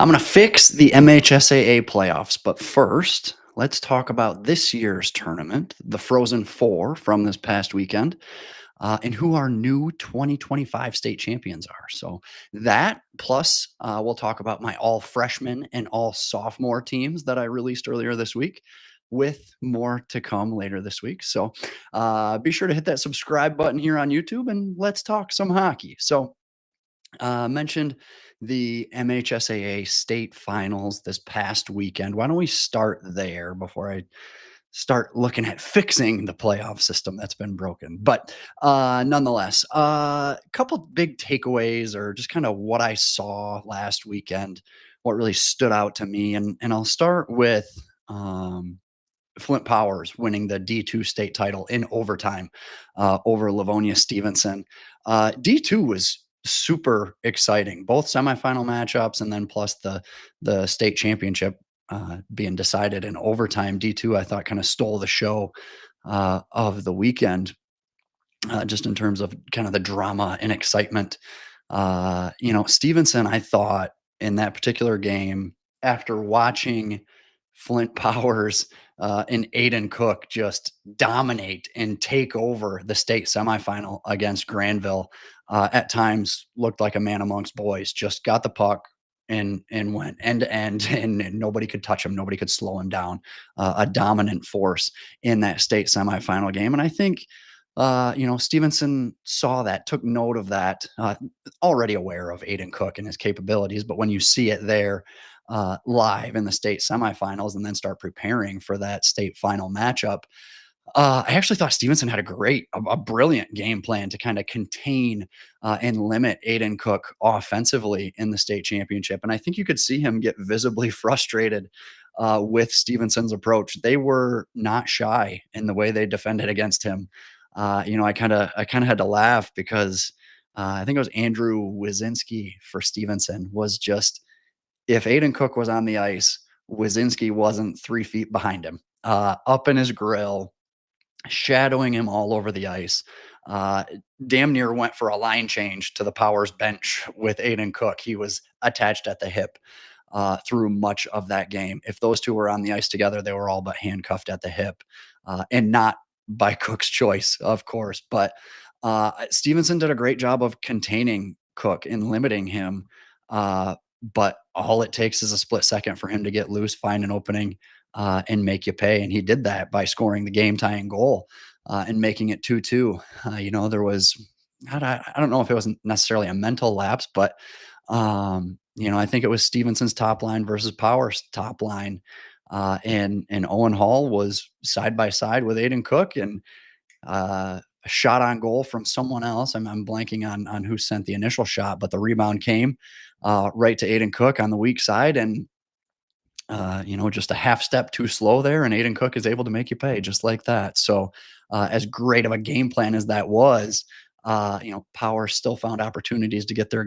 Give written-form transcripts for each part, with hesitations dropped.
I'm going to fix the MHSAA playoffs, but first, let's talk about this year's tournament, the Frozen Four from this past weekend, and who our new 2025 state champions are. So, that plus we'll talk about my all-freshman and all-sophomore teams that I released earlier this week, with more to come later this week. So, be sure to hit that subscribe button here on YouTube and let's talk some hockey. So, mentioned the MHSAA state finals this past weekend. Why don't we start there before I start looking at fixing the playoff system that's been broken? But nonetheless, a couple big takeaways or just kind of what I saw last weekend, what really stood out to me. And I'll start with Flint Powers winning the D2 state title in overtime over Livonia Stevenson. D2 was super exciting, both semifinal matchups and then plus the state championship being decided in overtime. D2, I thought, kind of stole the show of the weekend, just in terms of kind of the drama and excitement. Stevenson, I thought in that particular game, after watching Flint Powers and Aiden Cook just dominate and take over the state semifinal against Granville, at times looked like a man amongst boys. Just got the puck and went end to end, and nobody could touch him. Nobody could slow him down. A dominant force in that state semifinal game, and I think Stevenson saw that, took note of that, already aware of Aiden Cook and his capabilities. But when you see it there live in the state semifinals and then start preparing for that state final matchup, I actually thought Stevenson had a brilliant game plan to kind of contain and limit Aiden Cook offensively in the state championship. And I think you could see him get visibly frustrated with Stevenson's approach. They were not shy in the way they defended against him. I kind of had to laugh because I think it was Andrew Wyszynski for Stevenson was just, if Aiden Cook was on the ice, Wyszynski wasn't 3 feet behind him, up in his grill, shadowing him all over the ice. Uh, Damn near went for a line change to the Powers bench with Aiden Cook. He was attached at the hip through much of that game. If those two were on the ice together, they were all but handcuffed at the hip, and not by Cook's choice, of course. But Stevenson did a great job of containing Cook and limiting him. But all it takes is a split second for him to get loose, find an opening, and make you pay. And he did that by scoring the game tying goal and making it 2-2. There was, I don't know if it was necessarily a mental lapse, but, I think it was Stevenson's top line versus Power's top line. And Owen Hall was side by side with Aiden Cook, and a shot on goal from someone else. I'm blanking on who sent the initial shot, but the rebound came right to Aiden Cook on the weak side, and just a half step too slow there, and Aiden Cook is able to make you pay just like that. So, as great of a game plan as that was, Power still found opportunities to get their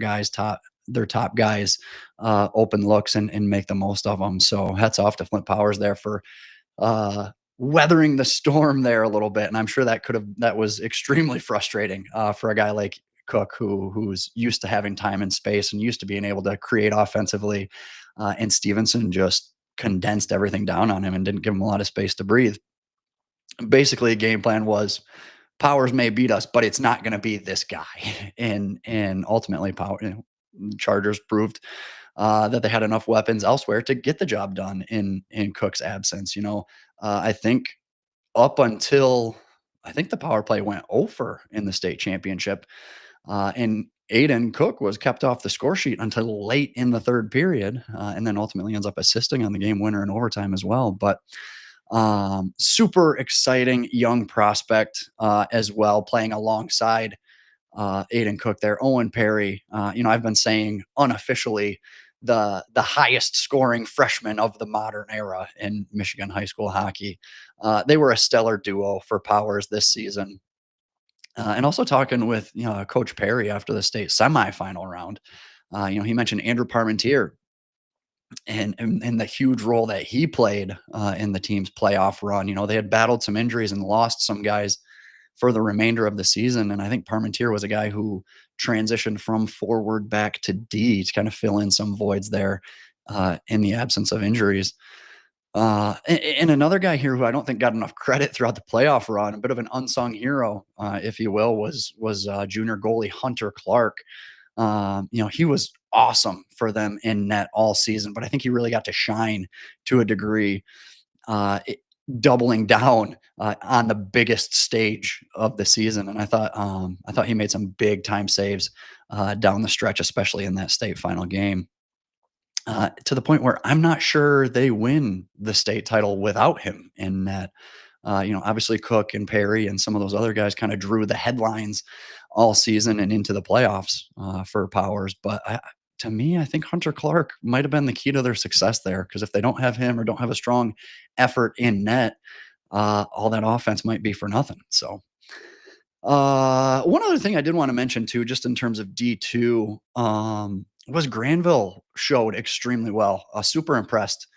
top guys open looks and make the most of them. So, hats off to Flint Powers there for weathering the storm there a little bit. And I'm sure that was extremely frustrating for a guy like Cook, who's used to having time and space and used to being able to create offensively. And Stevenson just condensed everything down on him and didn't give him a lot of space to breathe. Basically, a game plan was Powers may beat us, but it's not going to be this guy. And ultimately, Chargers proved that they had enough weapons elsewhere to get the job done in Cook's absence. I think up until I think the power play went over in the state championship, and Aiden Cook was kept off the score sheet until late in the third period, and then ultimately ends up assisting on the game winner in overtime as well. But super exciting young prospect as well, playing alongside Aiden Cook there. Owen Perry, I've been saying unofficially the highest scoring freshman of the modern era in Michigan high school hockey. They were a stellar duo for Powers this season. And also talking with Coach Perry after the state semifinal round, he mentioned Andrew Parmentier and the huge role that he played in the team's playoff run. They had battled some injuries and lost some guys for the remainder of the season. And I think Parmentier was a guy who transitioned from forward back to D to kind of fill in some voids there. in the absence of injuries. And another guy here who I don't think got enough credit throughout the playoff run, a bit of an unsung hero, if you will, was junior goalie Hunter Clark. He was awesome for them in net all season, but I think he really got to shine to a degree, uh, it, doubling down on the biggest stage of the season. And I thought he made some big time saves down the stretch, especially in that state final game. To the point where I'm not sure they win the state title without him in net. Obviously Cook and Perry and some of those other guys kind of drew the headlines all season and into the playoffs for Powers. But to me, I think Hunter Clark might have been the key to their success there, because if they don't have him or don't have a strong effort in net, all that offense might be for nothing. So one other thing I did want to mention too, just in terms of D2, was Granville showed extremely well. Super impressed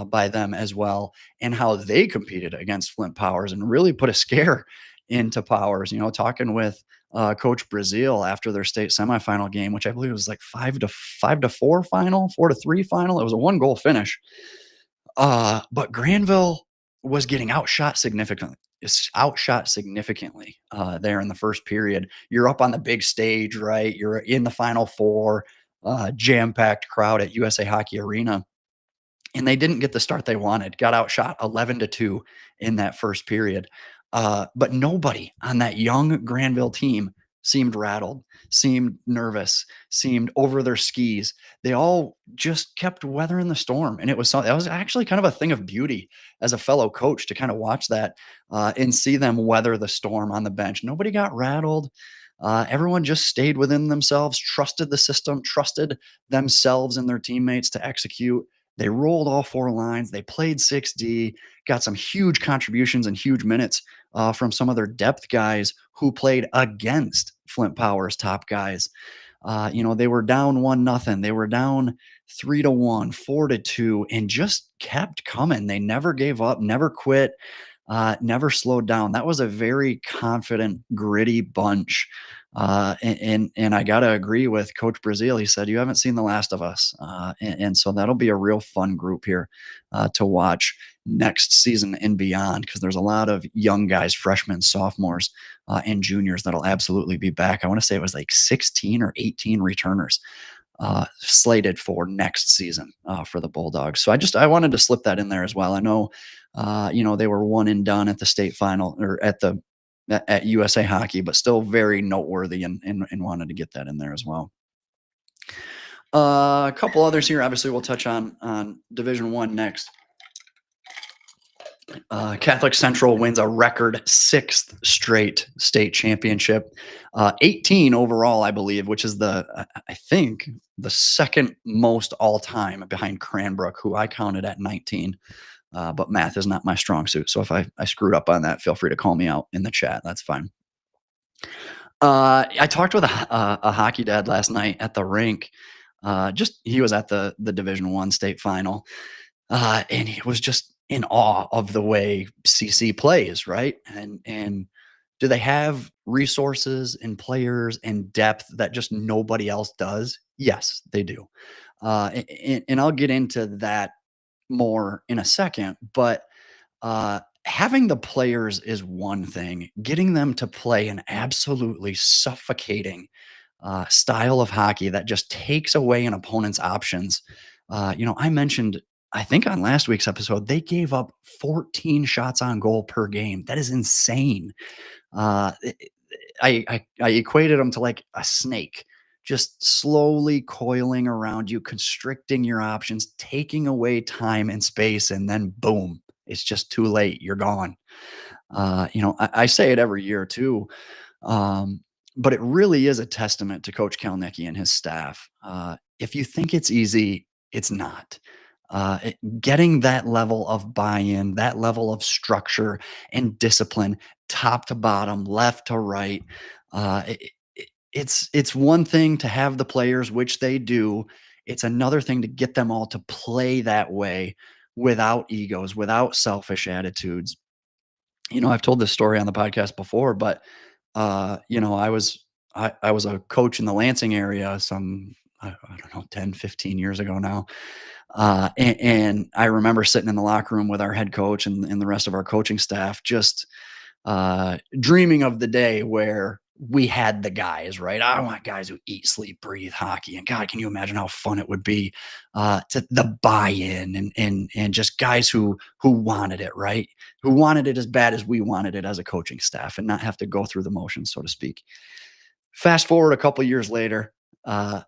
by them as well, and how they competed against Flint Powers and really put a scare into Powers. Talking with Coach Brazil after their state semifinal game, which I believe was like 5-4 final, 4-3 final. It was a 1-goal finish. But Granville was getting outshot significantly there in the first period. You're up on the big stage, right? You're in the Final Four, jam-packed crowd at USA Hockey Arena, and they didn't get the start they wanted. Got outshot 11-2 in that first period. But nobody on that young Granville team seemed rattled, seemed nervous, seemed over their skis. They all just kept weathering the storm, and that was actually kind of a thing of beauty as a fellow coach to kind of watch that and see them weather the storm on the bench. Nobody got rattled. Everyone just stayed within themselves, trusted the system, trusted themselves and their teammates to execute. They rolled all 4 lines. They played 6D, got some huge contributions and huge minutes from some of their depth guys who played against Flint Power's top guys. They were down 1-0. They were down 3-1, 4-2, and just kept coming. They never gave up, never quit, never slowed down. That was a very confident, gritty bunch. And I gotta agree with Coach Brazil. He said, "You haven't seen the last of us," and so that'll be a real fun group here to watch next season and beyond, because there's a lot of young guys, freshmen, sophomores, and juniors that'll absolutely be back. I want to say it was like 16 or 18 returners slated for next season for the Bulldogs. So I wanted to slip that in there as well. I know, they were one and done at the state final, or at USA Hockey, but still very noteworthy, and wanted to get that in there as well. A couple others here. Obviously, we'll touch on Division One next. Catholic Central wins a record 6th straight state championship, 18 overall, I believe, which is I think the second most all time behind Cranbrook, who I counted at 19. But math is not my strong suit. So if I screwed up on that, feel free to call me out in the chat. That's fine. I talked with a hockey dad last night at the rink. He was at the Division One state final, and he was just in awe of the way CC plays, right? And do they have resources and players and depth that just nobody else does? Yes, they do. And I'll get into that more in a second, but having the players is one thing. Getting them to play an absolutely suffocating style of hockey that just takes away an opponent's options. I mentioned, I think on last week's episode, they gave up 14 shots on goal per game. That is insane. Uh, I equated them to like a snake, just slowly coiling around you, constricting your options, taking away time and space, and then boom, it's just too late. You're gone. I say it every year too, but it really is a testament to Coach Kalnicki and his staff. If you think it's easy, it's not. Getting that level of buy-in, that level of structure and discipline, top to bottom, left to right, it's one thing to have the players, which they do. It's another thing to get them all to play that way without egos, without selfish attitudes. I've told this story on the podcast before, but I was a coach in the Lansing area I don't know, 10, 15 years ago now. And I remember sitting in the locker room with our head coach and the rest of our coaching staff, just dreaming of the day where we had the guys, right? I want guys who eat, sleep, breathe hockey. And God, can you imagine how fun it would be to the buy-in and just guys who wanted it, right? Who wanted it as bad as we wanted it as a coaching staff and not have to go through the motions, so to speak. Fast forward a couple years later, uh,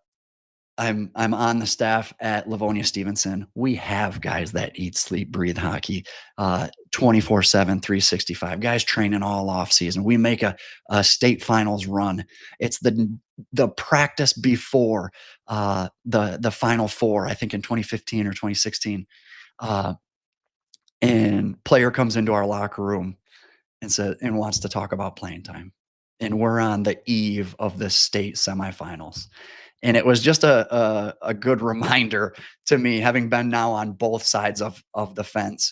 I'm on the staff at Livonia Stevenson. We have guys that eat, sleep, breathe hockey, 24/7, 365. Guys training all off season. We make a state finals run. It's the practice before the final four, I think in 2015 or 2016. Uh, and player comes into our locker room and wants to talk about playing time. And we're on the eve of the state semifinals. And it was just a good reminder to me, having been now on both sides of the fence,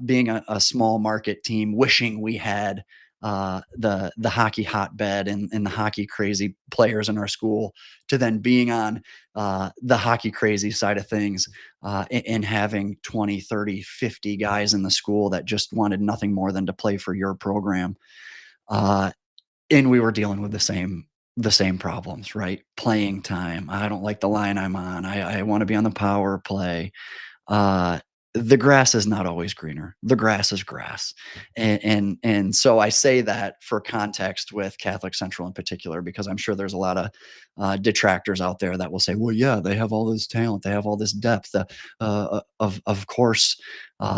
being a small market team, wishing we had the hockey hotbed and the hockey crazy players in our school, to then being on the hockey crazy side of things, and having 20, 30, 50 guys in the school that just wanted nothing more than to play for your program. Uh, and we were dealing with the same problems, right? Playing time. I don't like the line I'm on. I want to be on the power play. Uh, the grass is not always greener. The grass is grass. And so I say that for context with Catholic Central in particular, because I'm sure there's a lot of detractors out there that will say, well, yeah, they have all this talent, they have all this depth. Of course,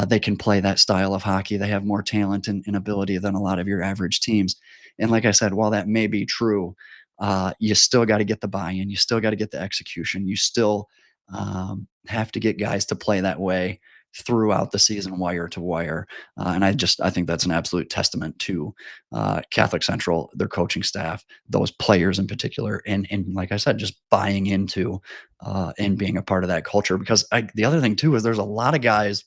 they can play that style of hockey. They have more talent and ability than a lot of your average teams. And like I said, while that may be true, you still got to get the buy-in. You still got to get the execution. You still have to get guys to play that way throughout the season, wire to wire. And I think that's an absolute testament to Catholic Central, their coaching staff, those players in particular, and like I said, just buying into and being a part of that culture. Because the other thing too is there's a lot of guys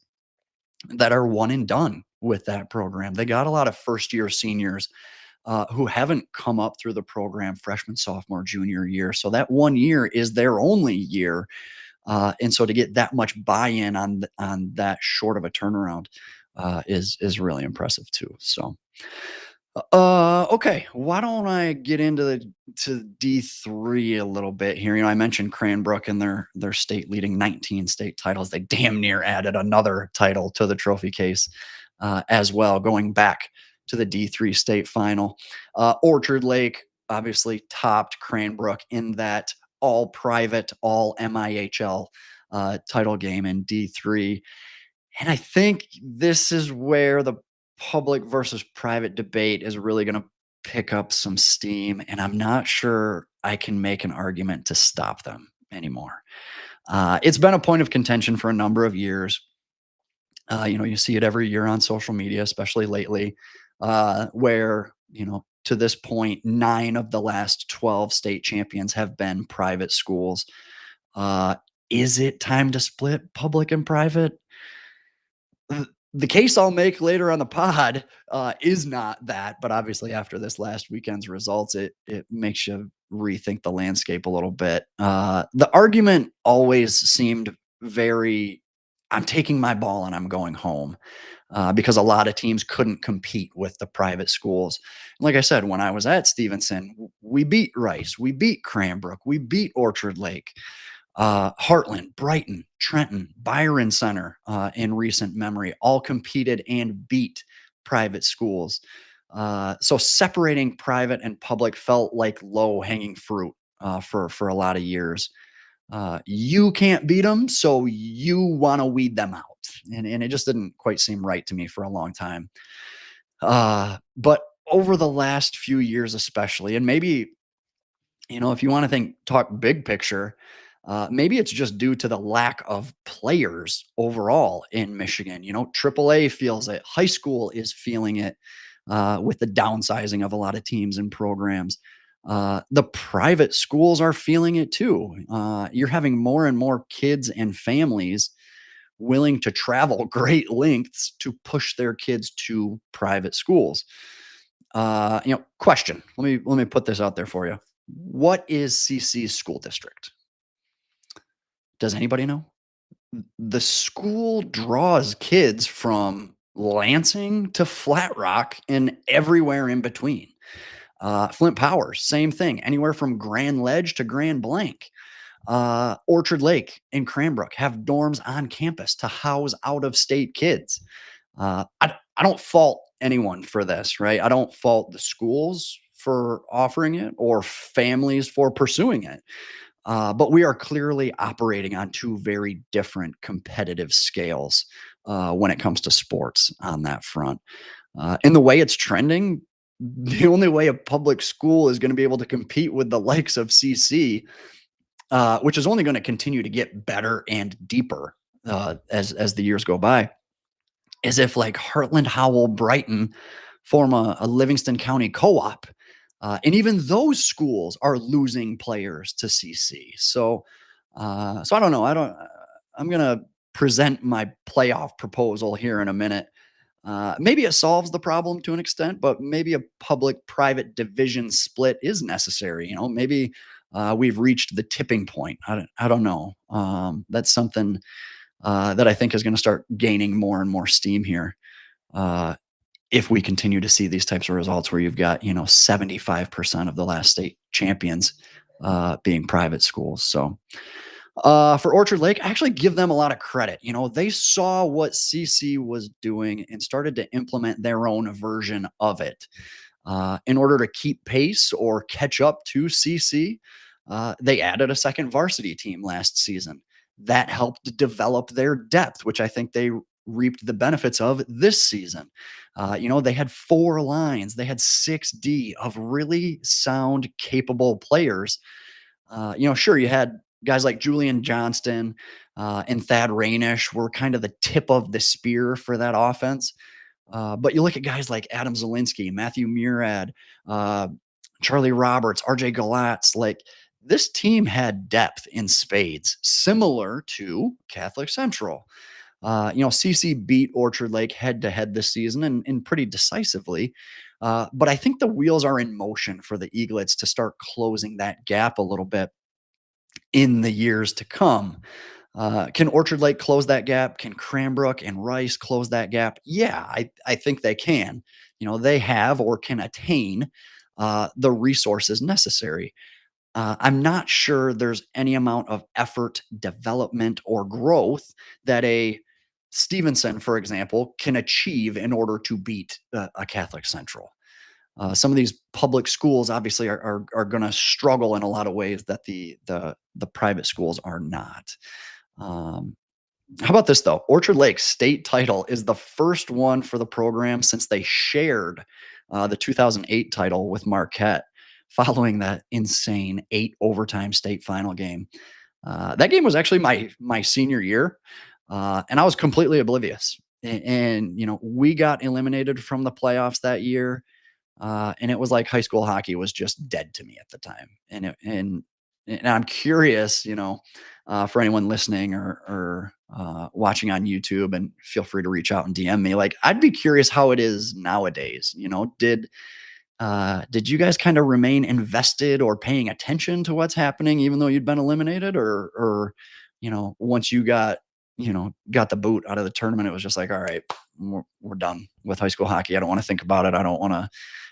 that are one and done with that program. They got a lot of first year seniors who haven't come up through the program freshman, sophomore, junior year. So that 1 year is their only year, and so to get that much buy-in on that short of a turnaround is really impressive too. So, okay, why don't I get into to D3 a little bit here? I mentioned Cranbrook and their state leading 19 state titles. They damn near added another title to the trophy case as well, going back to the D3 state final. Orchard Lake obviously topped Cranbrook in that all private, all MIHL title game in D3. And I think this is where the public versus private debate is really going to pick up some steam. And I'm not sure I can make an argument to stop them anymore. It's been a point of contention for a number of years. You see it every year on social media, especially lately, where, to this point, 9 of the last 12 state champions have been private schools. Uh, is it time to split public and private? The case I'll make later on the pod is not that, but obviously after this last weekend's results, it makes you rethink the landscape a little bit. The argument always seemed very, I'm taking my ball and I'm going home, because a lot of teams couldn't compete with the private schools. Like I said, when I was at Stevenson, we beat Rice, we beat Cranbrook, we beat Orchard Lake, Heartland, Brighton, Trenton, Byron Center, in recent memory, all competed and beat private schools. So separating private and public felt like low hanging fruit for a lot of years. You can't beat them, so you want to weed them out, and it just didn't quite seem right to me for a long time. But over the last few years, especially, and maybe, if you want to talk big picture, maybe it's just due to the lack of players overall in Michigan. AAA feels it, high school is feeling it, with the downsizing of a lot of teams and programs. The private schools are feeling it too. You're having more and more kids and families willing to travel great lengths to push their kids to private schools. Question. Let me put this out there for you. What is CC's school district? Does anybody know? the school draws kids from Lansing to Flat Rock and everywhere in between. Flint Powers, same thing, anywhere from Grand Ledge to Grand Blanc. Orchard Lake and Cranbrook have dorms on campus to house out of state kids. I don't fault anyone for this, right? I don't fault the schools for offering it or families for pursuing it. But we are clearly operating on two very different competitive scales when it comes to sports on that front. And the way it's trending, the only way a public school is going to be able to compete with the likes of CC, which is only going to continue to get better and deeper as the years go by, is if like Heartland, Howell, Brighton form a Livingston County co-op. And even those schools are losing players to CC. So I don't know. I'm gonna present my playoff proposal here in a minute. Maybe it solves the problem to an extent, but maybe a public-private division split is necessary. Maybe we've reached the tipping point. I don't know. That's something that I think is going to start gaining more and more steam here. Uh, if we continue to see these types of results where you've got 75% of the last state champions being private schools. So for Orchard Lake, I actually give them a lot of credit. They saw what CC was doing and started to implement their own version of it. In order to keep pace or catch up to CC, they added a second varsity team last season. That helped develop their depth, which I think they reaped the benefits of this season. They had four lines, they had 6D of really sound, capable players. Sure, you had guys like Julian Johnston and Thad Rainish were kind of the tip of the spear for that offense. But you look at guys like Adam Zielinski, Matthew Murad, uh, Charlie Roberts, RJ Galatz, like this team had depth in spades, similar to Catholic Central. CC beat Orchard Lake head to head this season and pretty decisively. But I think the wheels are in motion for the Eaglets to start closing that gap a little bit in the years to come. Can Orchard Lake close that gap? Can Cranbrook and Rice close that gap? Yeah, I think they can. They have or can attain the resources necessary. I'm not sure there's any amount of effort, development, or growth that a Stevenson, for example, can achieve in order to beat a Catholic Central. Some of these public schools obviously are going to struggle in a lot of ways that the private schools are not. Um, how about this though? Orchard Lake's state title is the first one for the program since they shared the 2008 title with Marquette, following that insane 8 overtime state final game. That game was actually my senior year, and I was completely oblivious. And we got eliminated from the playoffs that year, and it was like high school hockey was just dead to me at the time. And I'm curious, for anyone listening or watching on YouTube, and feel free to reach out and DM me. Like, I'd be curious how it is nowadays. Did you guys kind of remain invested or paying attention to what's happening, even though you'd been eliminated, or once you got the boot out of the tournament, it was just like, all right, we're done with high school hockey. I don't want to think about it. I don't want to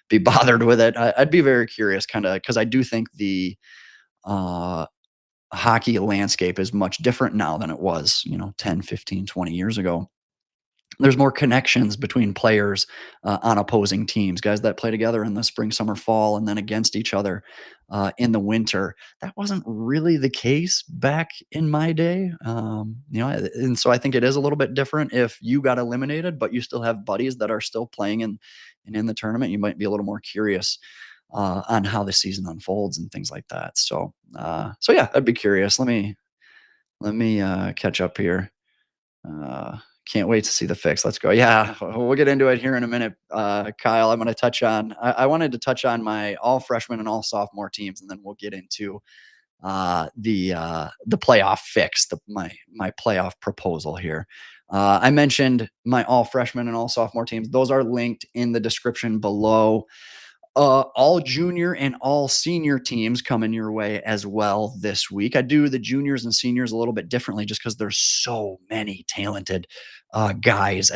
be bothered with it. I'd be very curious, kind of, because I do think the uh, hockey landscape is much different now than it was, 10, 15, 20 years ago. There's more connections between players on opposing teams, guys that play together in the spring, summer, fall, and then against each other in the winter. That wasn't really the case back in my day. And so I think it is a little bit different if you got eliminated, but you still have buddies that are still playing and in the tournament. You might be a little more curious on how the season unfolds and things like that. So yeah, I'd be curious. Let me catch up here. Uh, can't wait to see the fix. Let's go. Yeah, we'll get into it here in a minute. Kyle, I'm going to I wanted to touch on my all freshman and all sophomore teams, and then we'll get into the playoff fix, my playoff proposal here. I mentioned my all freshman and all sophomore teams. Those are linked in the description below. All junior and all senior teams coming your way as well this week. I do the juniors and seniors a little bit differently just because there's so many talented guys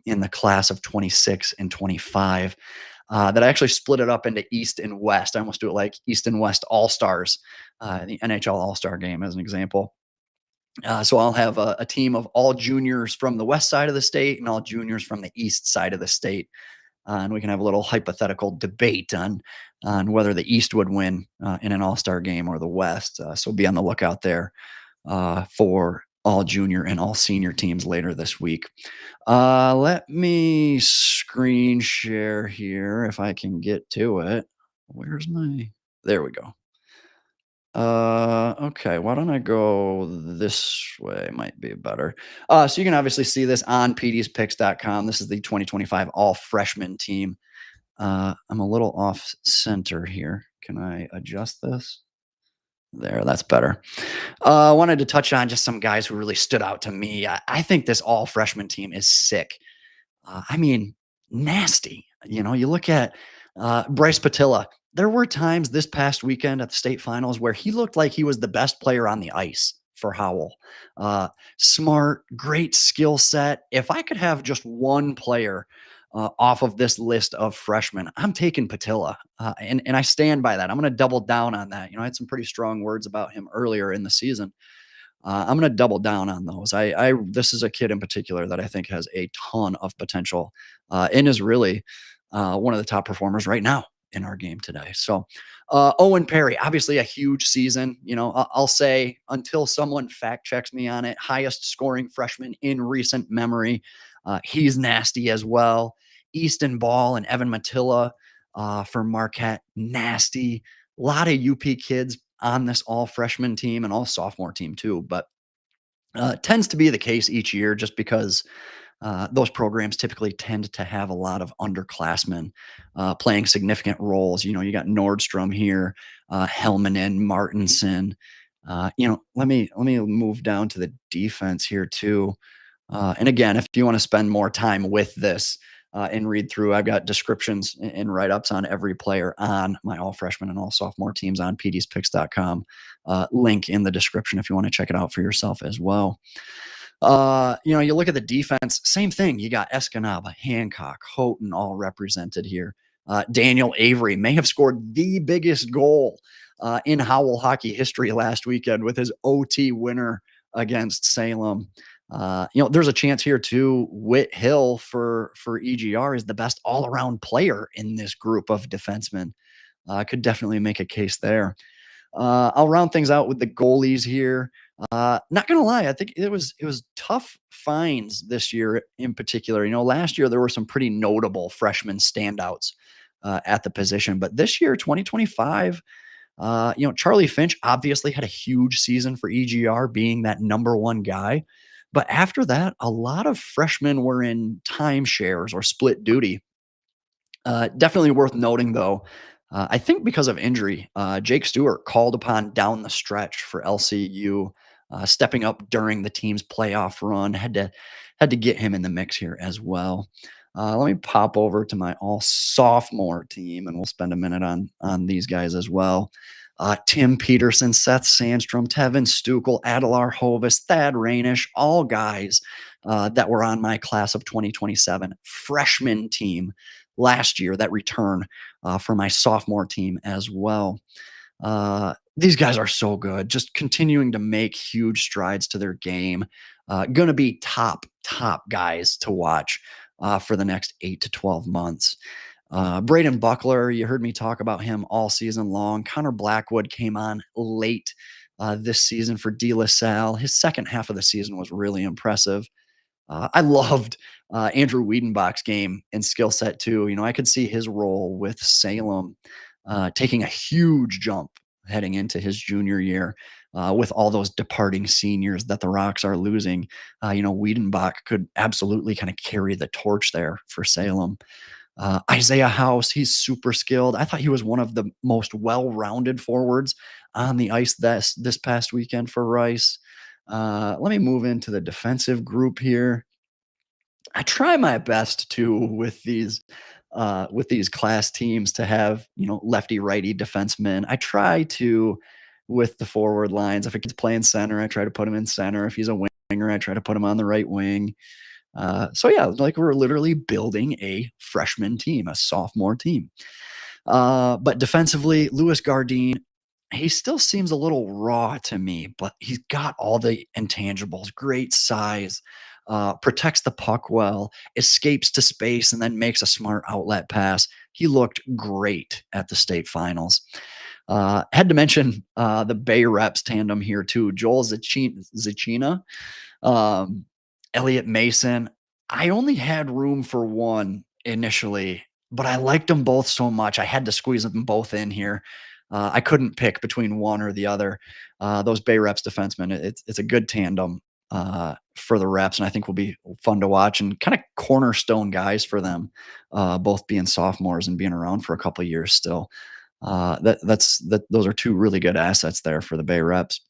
in the class of 26 and 25 that I actually split it up into East and West. I almost do it like East and West All Stars, the NHL All Star game as an example. So I'll have a team of all juniors from the west side of the state and all juniors from the east side of the state, and we can have a little hypothetical debate on whether the East would win in an All Star game or the West. So be on the lookout there for all junior and all senior teams later this week. Let me screen share here if I can get to it. Where's my? There we go. Okay, why don't I go this way? Might be better. So you can obviously see this on pdspicks.com. This is the 2025 all freshman team. I'm a little off center here. Can I adjust this? There, that's better. I wanted to touch on just some guys who really stood out to me. I think this all freshman team is sick. I mean, nasty. You know, you look at Bryce Patilla. There were times this past weekend at the state finals where he looked like he was the best player on the ice for Howell. Uh, Smart, great skill set. If I could have just one player off of this list of freshmen, I'm taking Patilla, and I stand by that. I'm going to double down on that. You know, I had some pretty strong words about him earlier in the season. I'm going to double down on those. This is a kid in particular that I think has a ton of potential, and is really one of the top performers right now in our game today. So, Owen Perry, obviously a huge season. You know, I'll say until someone fact checks me on it, highest scoring freshman in recent memory. He's nasty as well. Easton Ball and Evan Matilla for Marquette, nasty. A lot of UP kids on this all freshman team and all sophomore team too, but tends to be the case each year just because those programs typically tend to have a lot of underclassmen playing significant roles. You know, you got Nordstrom here, Helmanen, Martinson. Let me move down to the defense here too. And again, if you want to spend more time with this and read through, I've got descriptions and write ups on every player on my all freshman and all sophomore teams on pdspicks.com. Link in the description if you want to check it out for yourself as well. You look at the defense, same thing. You got Escanaba, Hancock, Houghton all represented here. Daniel Avery may have scored the biggest goal in Howell hockey history last weekend with his OT winner against Salem. There's a chance here too. Whit Hill for EGR is the best all around player in this group of defensemen. Could definitely make a case there. I'll round things out with the goalies here. Not gonna lie, I think it was tough finds this year in particular. You know, last year there were some pretty notable freshman standouts at the position, but this year, 2025, Charlie Finch obviously had a huge season for EGR, being that number one guy. But after that, a lot of freshmen were in timeshares or split duty. Definitely worth noting, though. I think because of injury, Jake Stewart called upon down the stretch for LCU, stepping up during the team's playoff run. Had to get him in the mix here as well. Let me pop over to my all sophomore team, and we'll spend a minute on these guys as well. Tim Peterson, Seth Sandstrom, Tevin Stukel, Adelar Hovis, Thad Rainish, all guys that were on my class of 2027 freshman team last year that return for my sophomore team as well. These guys are so good, just continuing to make huge strides to their game. Going to be top guys to watch for the next 8 to 12 months. Braden Buckler, you heard me talk about him all season long. Connor Blackwood came on late this season for De La Salle. His second half of the season was really impressive. I loved Andrew Wiedenbach's game and skill set too. You know, I could see his role with Salem taking a huge jump heading into his junior year with all those departing seniors that the Rocks are losing. Wiedenbach could absolutely kind of carry the torch there for Salem. Isaiah House, he's super skilled. I thought he was one of the most well-rounded forwards on the ice this past weekend for Rice. Let me move into the defensive group here. I try my best to with these with these class teams to have, lefty righty defensemen. I try to with the forward lines. If a kid's playing center, I try to put him in center. If he's a winger, I try to put him on the right wing. So yeah, like we're literally building a freshman team, a sophomore team. But defensively, Louis Gardine, he still seems a little raw to me, but he's got all the intangibles, great size, protects the puck well, escapes to space, and then makes a smart outlet pass. He looked great at the state finals. Had to mention the Bay Reps tandem here too. Joel Zacchina, um, Elliot Mason. I only had room for one initially, but I liked them both so much. I had to squeeze them both in here. I couldn't pick between one or the other. Those Bay Reps defensemen, it's a good tandem for the Reps, and I think will be fun to watch and kind of cornerstone guys for them, both being sophomores and being around for a couple of years still. Those are two really good assets there for the Bay Reps.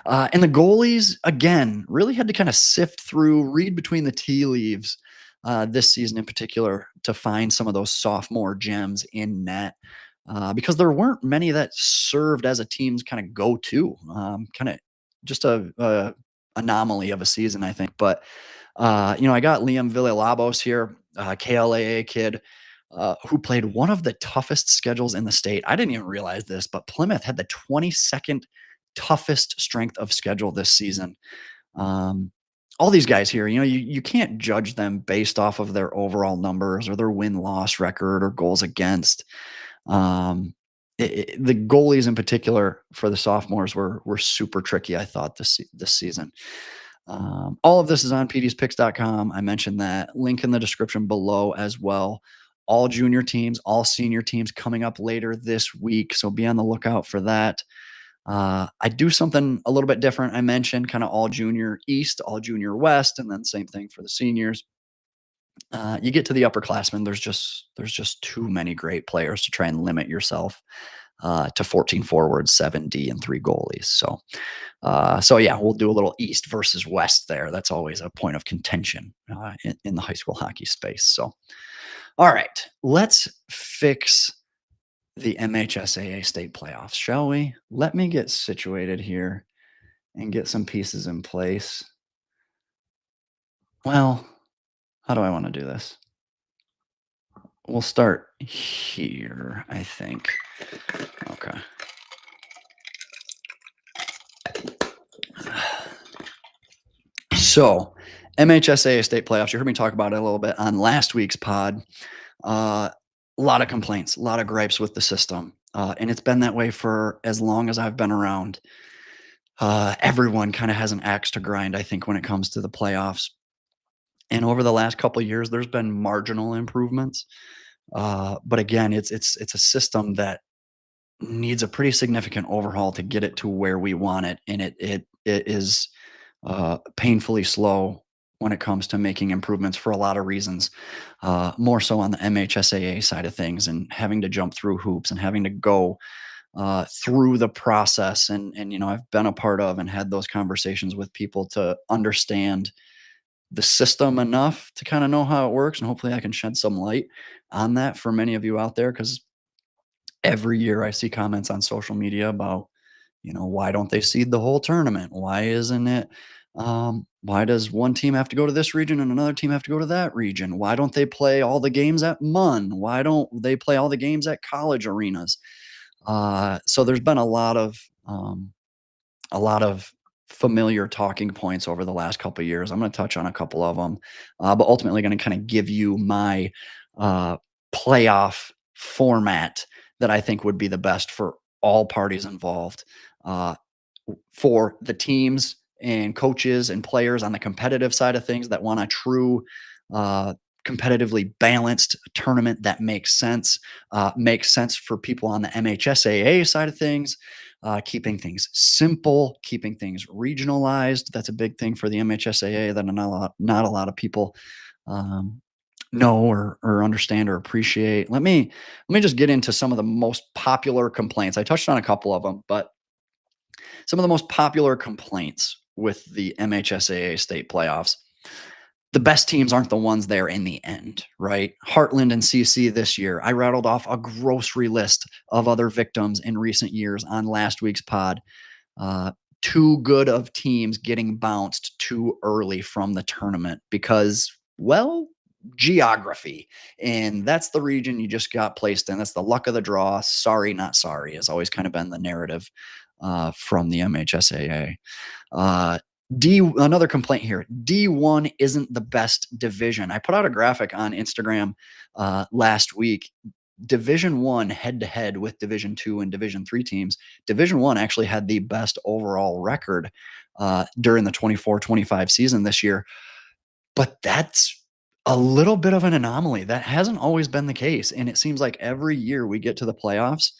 And the goalies, again, really had to kind of sift through, read between the tea leaves this season in particular to find some of those sophomore gems in net because there weren't many that served as a team's kind of go to, kind of just a anomaly of a season, I think. But, I got Liam Villalobos here, KLAA kid. Who played one of the toughest schedules in the state. I didn't even realize this, but Plymouth had the 22nd toughest strength of schedule this season. Um, all these guys here, you can't judge them based off of their overall numbers or their win loss record or goals against. Um, the goalies in particular for the sophomores were super tricky. I thought this season. All of this is on pdspicks.com. I mentioned that link in the description below as well. All junior teams, all senior teams coming up later this week. So be on the lookout for that. I do something a little bit different. I mentioned kind of all junior East, all junior West, and then same thing for the seniors. You get to the upperclassmen, there's just too many great players to try and limit yourself to 14 forwards, 7D, and 3 goalies. So yeah, we'll do a little East versus West there. That's always a point of contention in the high school hockey space. So, all right, let's fix the MHSAA state playoffs, shall we? Let me get situated here and get some pieces in place. Well, how do I want to do this? We'll start here, I think. Okay. So, MHSAA state playoffs, you heard me talk about it a little bit on last week's pod. A lot of complaints, a lot of gripes with the system. And it's been that way for as long as I've been around. Everyone kind of has an axe to grind, I think, when it comes to the playoffs. And over the last couple of years, there's been marginal improvements. But again, it's a system that needs a pretty significant overhaul to get it to where we want it, and it is painfully slow when it comes to making improvements for a lot of reasons. More so on the MHSAA side of things, and having to jump through hoops and having to go through the process. And I've been a part of and had those conversations with people to understand the system enough to kind of know how it works, and hopefully I can shed some light on that for many of you out there, because every year I see comments on social media about, why don't they seed the whole tournament? Why isn't it? Why does one team have to go to this region and another team have to go to that region? Why don't they play all the games at MUN? Why don't they play all the games at college arenas? So there's been a lot of familiar talking points over the last couple of years. I'm going to touch on a couple of them, but ultimately going to kind of give you my playoff format that I think would be the best for all parties involved, uh, for the teams and coaches and players on the competitive side of things that want a true uh, competitively balanced tournament that makes sense for people on the MHSAA side of things, keeping things simple, keeping things regionalized. That's a big thing for the MHSAA that not a lot of people um, know or understand or appreciate. Let me just get into some of the most popular complaints. I touched on a couple of them, but some of the most popular complaints with the MHSAA state playoffs. the best teams aren't the ones there in the end, right? Heartland and CC this year. I rattled off a grocery list of other victims in recent years on last week's pod. Uh, Too good of teams getting bounced too early from the tournament because, well, geography. And that's the region you just got placed in. That's the luck of the draw. Sorry, not sorry, has always kind of been the narrative from the MHSAA. Uh, Another complaint here. D1 isn't the best division. I put out a graphic on Instagram last week. Division 1 head to head with Division 2 and Division 3 teams. Division 1 actually had the best overall record during the 24-25 season this year, but that's a little bit of an anomaly. That hasn't always been the case, and it seems like every year we get to the playoffs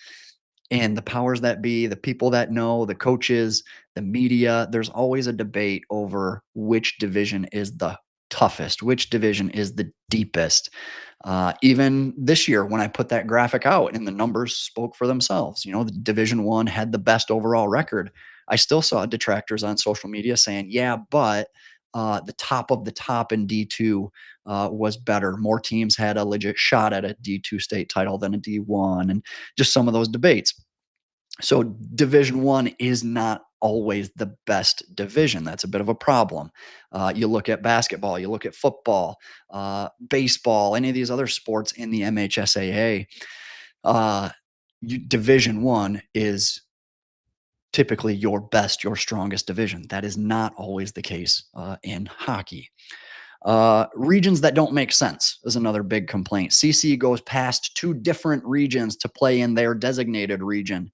and the powers that be, the people that know, the coaches, the media, there's always a debate over which division is the toughest, which division is the deepest. Even this year, when I put that graphic out and the numbers spoke for themselves, the Division One had the best overall record. I still saw detractors on social media saying, "Yeah, but the top of the top in D2 was better. More teams had a legit shot at a D2 state title than a D1," and just some of those debates. So Division One is not always the best division. That's a bit of a problem. You look at basketball, you look at football, baseball, any of these other sports in the MHSAA. Uh, Division One is typically your best, your strongest division. That is not always the case in hockey. Regions that don't make sense is another big complaint. CC goes past two different regions to play in their designated region.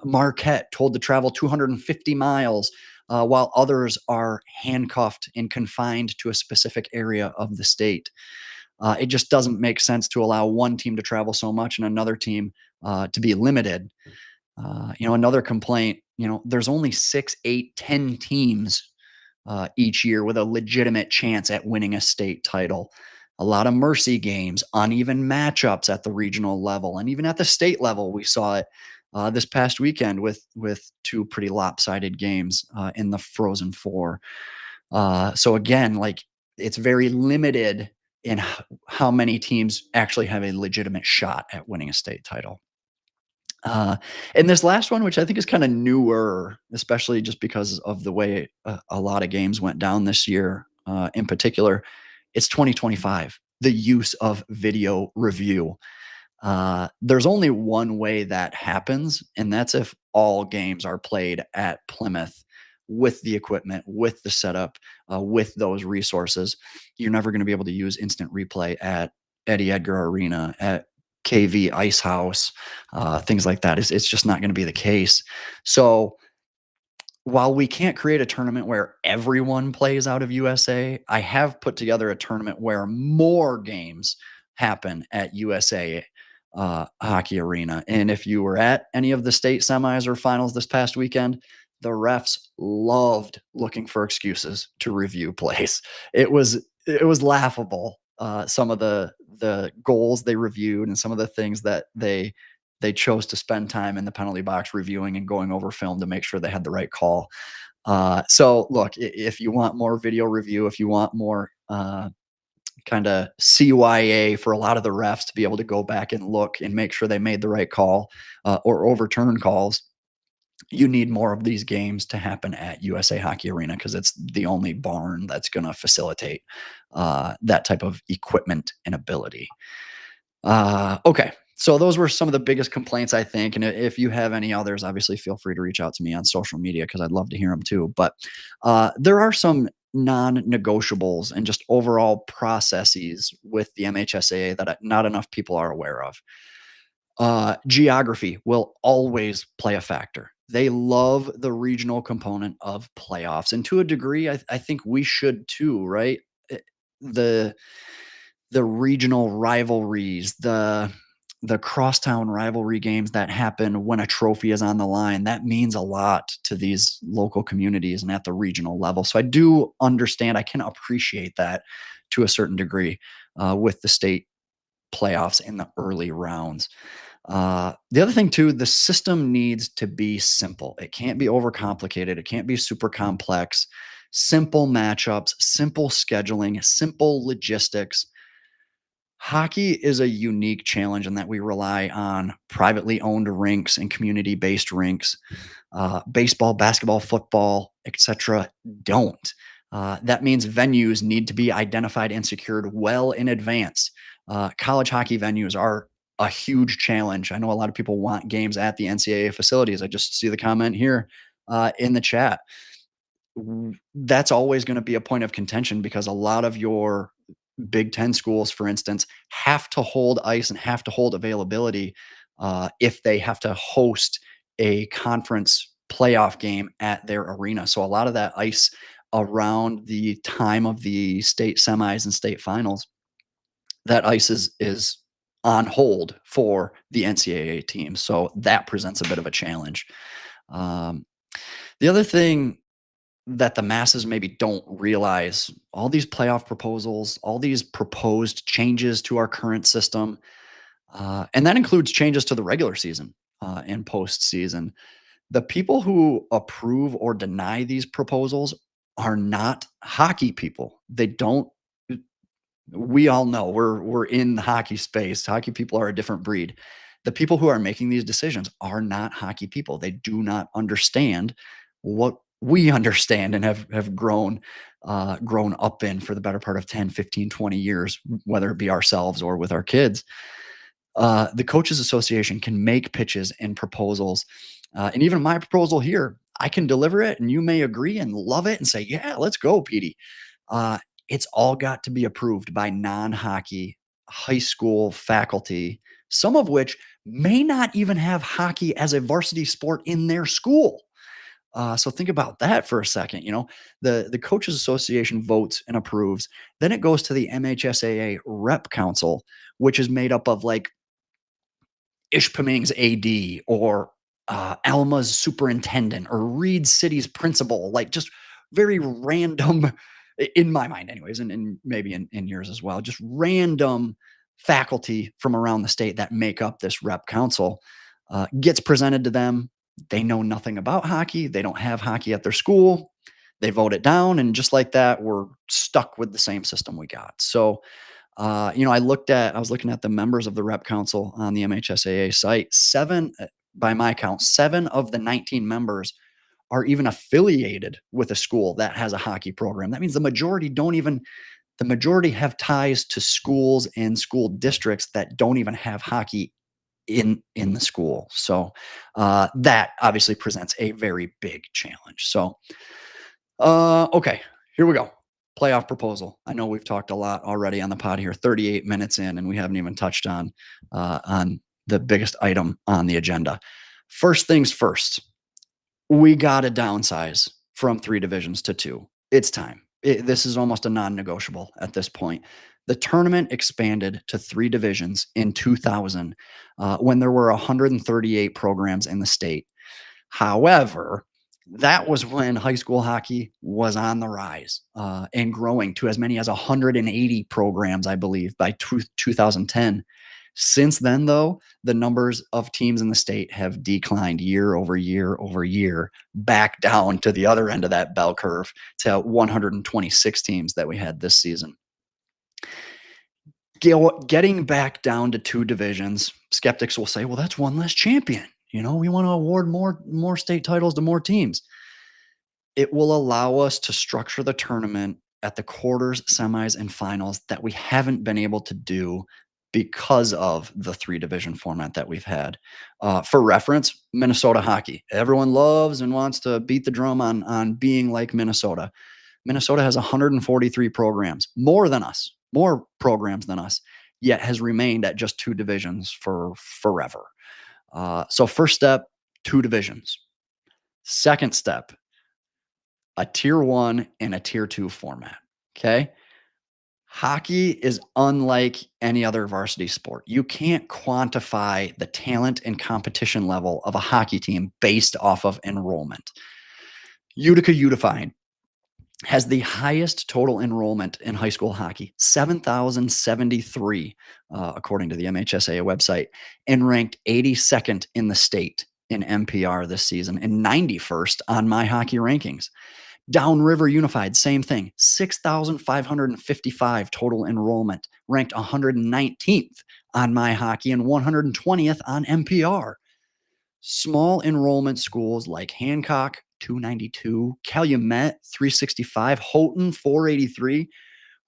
Marquette told to travel 250 miles, while others are handcuffed and confined to a specific area of the state. It just doesn't make sense to allow one team to travel so much and another team to be limited. Another complaint, there's only 6, 8, 10 teams each year with a legitimate chance at winning a state title. A lot of mercy games, uneven matchups at the regional level, and even at the state level, we saw it this past weekend with two pretty lopsided games in the Frozen Four. So again, like it's very limited in how many teams actually have a legitimate shot at winning a state title. Uh, and this last one, which I think is kind of newer, especially just because of the way a lot of games went down this year, in particular, it's 2025. The use of video review. There's only one way that happens, and that's if all games are played at Plymouth with the equipment, with the setup, with those resources. You're never going to be able to use instant replay at Eddie Edgar Arena, at KV Ice House, things like that. It's just not going to be the case. So while we can't create a tournament where everyone plays out of USA, I have put together a tournament where more games happen at USA Hockey Arena. And if you were at any of the state semis or finals this past weekend, the refs loved looking for excuses to review plays. It was laughable. Some of the goals they reviewed and some of the things that they chose to spend time in the penalty box reviewing and going over film to make sure they had the right call. So look, if you want more video review, if you want more kind of CYA for a lot of the refs to be able to go back and look and make sure they made the right call or overturn calls, you need more of these games to happen at USA Hockey Arena because it's the only barn that's going to facilitate that type of equipment and ability. Okay. So those were some of the biggest complaints, I think. And if you have any others, obviously feel free to reach out to me on social media because I'd love to hear them too. But there are some non-negotiables and just overall processes with the MHSAA that not enough people are aware of. Geography will always play a factor. They love the regional component of playoffs. And to a degree, I think we should too, right? The the regional rivalries, the crosstown rivalry games that happen when a trophy is on the line, that means a lot to these local communities and at the regional level. So I do understand, I can appreciate that to a certain degree with the state playoffs in the early rounds. The other thing too, the system needs to be simple. It can't be overcomplicated. It can't be super complex. simple matchups, simple scheduling, simple logistics. Hockey is a unique challenge in that we rely on privately owned rinks and community based rinks. Baseball, basketball, football, etc. don't. That means venues need to be identified and secured well in advance. College hockey venues are a huge challenge. I know a lot of people want games at the NCAA facilities. I just see the comment here in the chat. That's always going to be a point of contention because a lot of your Big Ten schools, for instance, have to hold ice and have to hold availability if they have to host a conference playoff game at their arena. So a lot of that ice around the time of the state semis and state finals, that ice is on hold for the NCAA team. So that presents a bit of a challenge. Um, the other thing that the masses maybe don't realize, all these playoff proposals, all these proposed changes to our current system, and that includes changes to the regular season and postseason. The people who approve or deny these proposals are not hockey people. They don't. We all know we're in the hockey space. Hockey people are a different breed. The people who are making these decisions are not hockey people. They do not understand what we understand and have grown up in for the better part of 10, 15, 20 years, whether it be ourselves or with our kids. The coaches association can make pitches and proposals, and even my proposal here, I can deliver it and you may agree and love it and say, yeah, let's go, Petey. uh, it's all got to be approved by non-hockey high school faculty, some of which may not even have hockey as a varsity sport in their school. So think about that for a second. The coaches association votes and approves. Then it goes to the MHSAA rep council, which is made up of like Ishpeming's AD or Alma's superintendent or Reed City's principal, like just very random, in my mind, anyways, and maybe in yours as well, just random faculty from around the state that make up this rep council gets presented to them. They know nothing about hockey. They don't have hockey at their school. They vote it down. And just like that, we're stuck with the same system we got. So, I was looking at the members of the rep council on the MHSAA site. Seven, by my count, seven of the 19 members are even affiliated with a school that has a hockey program. That means the majority have ties to schools and school districts that don't even have hockey in the school. So that obviously presents a very big challenge. So okay, here we go. Playoff proposal. I know we've talked a lot already on the pod here, 38 minutes in, and we haven't even touched on the biggest item on the agenda. First things first, we got to downsize from 3 divisions to 2. It's time. This is almost a non-negotiable at this point. The tournament expanded to 3 divisions in 2000 when there were 138 programs in the state. However, that was when high school hockey was on the rise and growing to as many as 180 programs, I believe, by 2010. Since then, though, the numbers of teams in the state have declined year over year over year, back down to the other end of that bell curve to 126 teams that we had this season. Getting back down to 2 divisions, skeptics will say, well, that's one less champion. We want to award more state titles to more teams. It will allow us to structure the tournament at the quarters, semis, and finals that we haven't been able to do because of the 3 division format that we've had. For reference, Minnesota hockey. Everyone loves and wants to beat the drum on being like Minnesota. Minnesota has 143 programs, more programs than us, yet has remained at just 2 divisions for forever. So first step, 2 divisions. Second step, a tier 1 and a tier 2 format. Okay. Hockey is unlike any other varsity sport. You can't quantify the talent and competition level of a hockey team based off of enrollment. Utica Unifying has the highest total enrollment in high school hockey, 7,073, according to the MHSAA website, and ranked 82nd in the state in MPR this season and 91st on My Hockey Rankings. Downriver Unified, same thing, 6,555 total enrollment, ranked 119th on My Hockey and 120th on NPR. Small enrollment schools like Hancock, 292, Calumet, 365, Houghton, 483,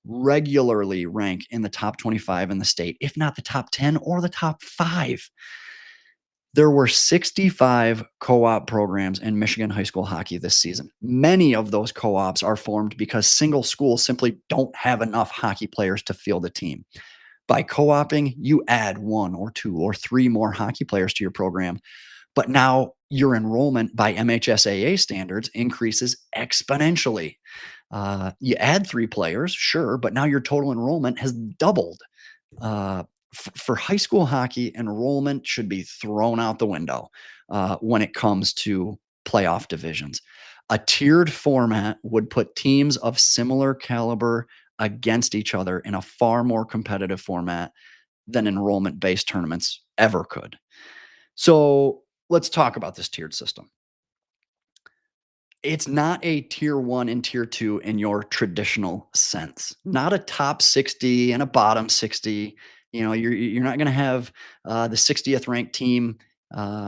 regularly rank in the top 25 in the state, if not the top 10 or the top 5. There were 65 co-op programs in Michigan high school hockey this season. Many of those co-ops are formed because single schools simply don't have enough hockey players to field a team. By co-oping, you add one or two or three more hockey players to your program, but now your enrollment by MHSAA standards increases exponentially. You add three players, sure, but now your total enrollment has doubled. Uh, for high school hockey, enrollment should be thrown out the window when it comes to playoff divisions. A tiered format would put teams of similar caliber against each other in a far more competitive format than enrollment based tournaments ever could. So let's talk about this tiered system. It's not a tier 1 and tier 2 in your traditional sense. Not a top 60 and a bottom 60. You know, you're not gonna have, the 60th ranked team,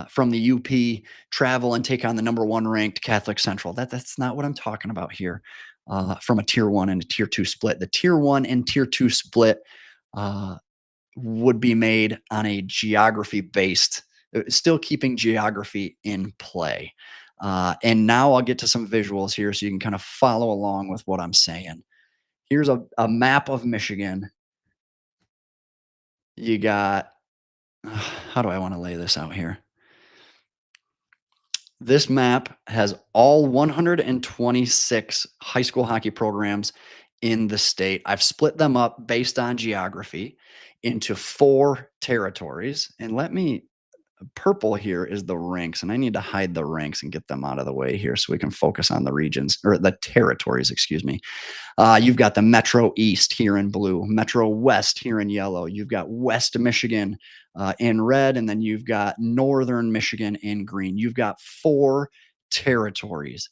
from the UP travel and take on the number 1 ranked Catholic Central. That's not what I'm talking about here, from a tier 1 and a tier 2 split. The tier 1 and tier 2 split, uh, would be made on a geography based, still keeping geography in play. And now I'll get to some visuals here so you can kind of follow along with what I'm saying. Here's a map of Michigan. You got, how do I want to lay this out here? This map has all 126 high school hockey programs in the state. I've split them up based on geography into 4 territories. And let me, purple here is the ranks, and I need to hide the ranks and get them out of the way here so we can focus on the regions or the territories, excuse me. You've got the Metro East here in blue, Metro West here in yellow. You've got West Michigan in red, and then you've got Northern Michigan in green. You've got 4 territories.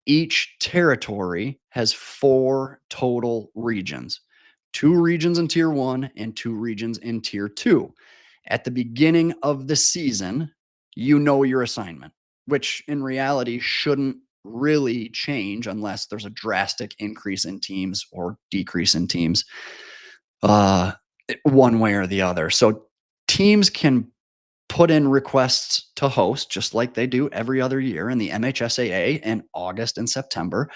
Each territory has 4 total regions, 2 regions in tier 1 and 2 regions in tier 2. At the beginning of the season, you know your assignment, which in reality shouldn't really change unless there's a drastic increase in teams or decrease in teams, uh, one way or the other. So teams can put in requests to host just like they do every other year, and the MHSAA in August and September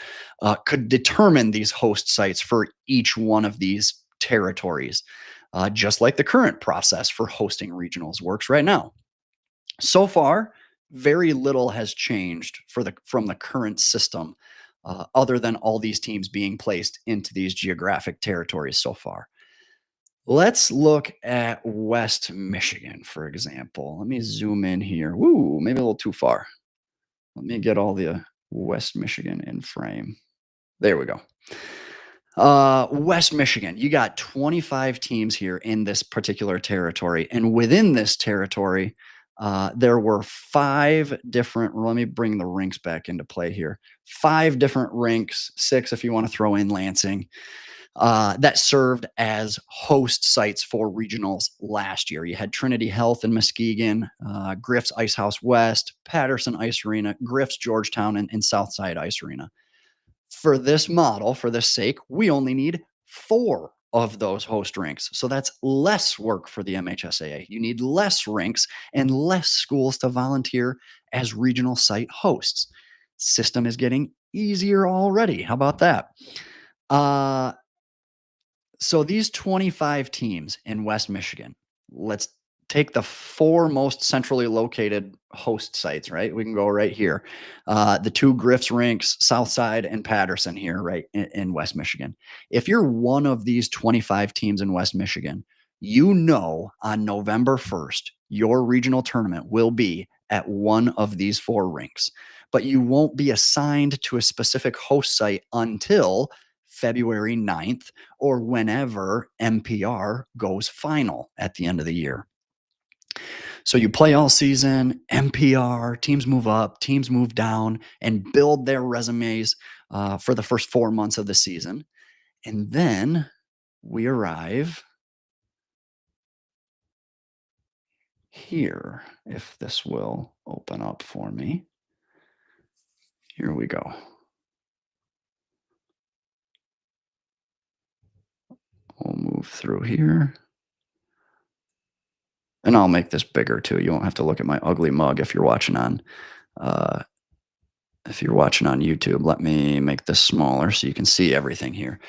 could determine these host sites for each one of these territories, just like the current process for hosting regionals works right now. So far, very little has changed from the current system, other than all these teams being placed into these geographic territories so far. Let's look at West Michigan, for example. Let me zoom in here. Woo, maybe a little too far. Let me get all the West Michigan in frame. There we go. West Michigan, you got 25 teams here in this particular territory. And within this territory, there were 5 different, let me bring the rinks back into play here. 5 different rinks, 6 if you want to throw in Lansing, that served as host sites for regionals last year. You had Trinity Health in Muskegon, Griff's Ice House West, Patterson Ice Arena, Griff's Georgetown, and Southside Ice Arena. For this model, for this sake, we only need 4 of those host rinks. So that's less work for the MHSAA. You need less rinks and less schools to volunteer as regional site hosts. System is getting easier already. How about that? Uh, so these 25 teams in West Michigan, let's take the 4 most centrally located host sites, right? We can go right here. The 2 Griff's rinks, Southside and Patterson here, right in West Michigan. If you're one of these 25 teams in West Michigan, you know on November 1st, your regional tournament will be at one of these 4 rinks, but you won't be assigned to a specific host site until February 9th or whenever MPR goes final at the end of the year. So you play all season, MPR, teams move up, teams move down, and build their resumes for the first 4 months of the season. And then we arrive here, if this will open up for me. Here we go. We'll move through here. And I'll make this bigger too. You won't have to look at my ugly mug uh, if you're watching on YouTube. Let me make this smaller so you can see everything here.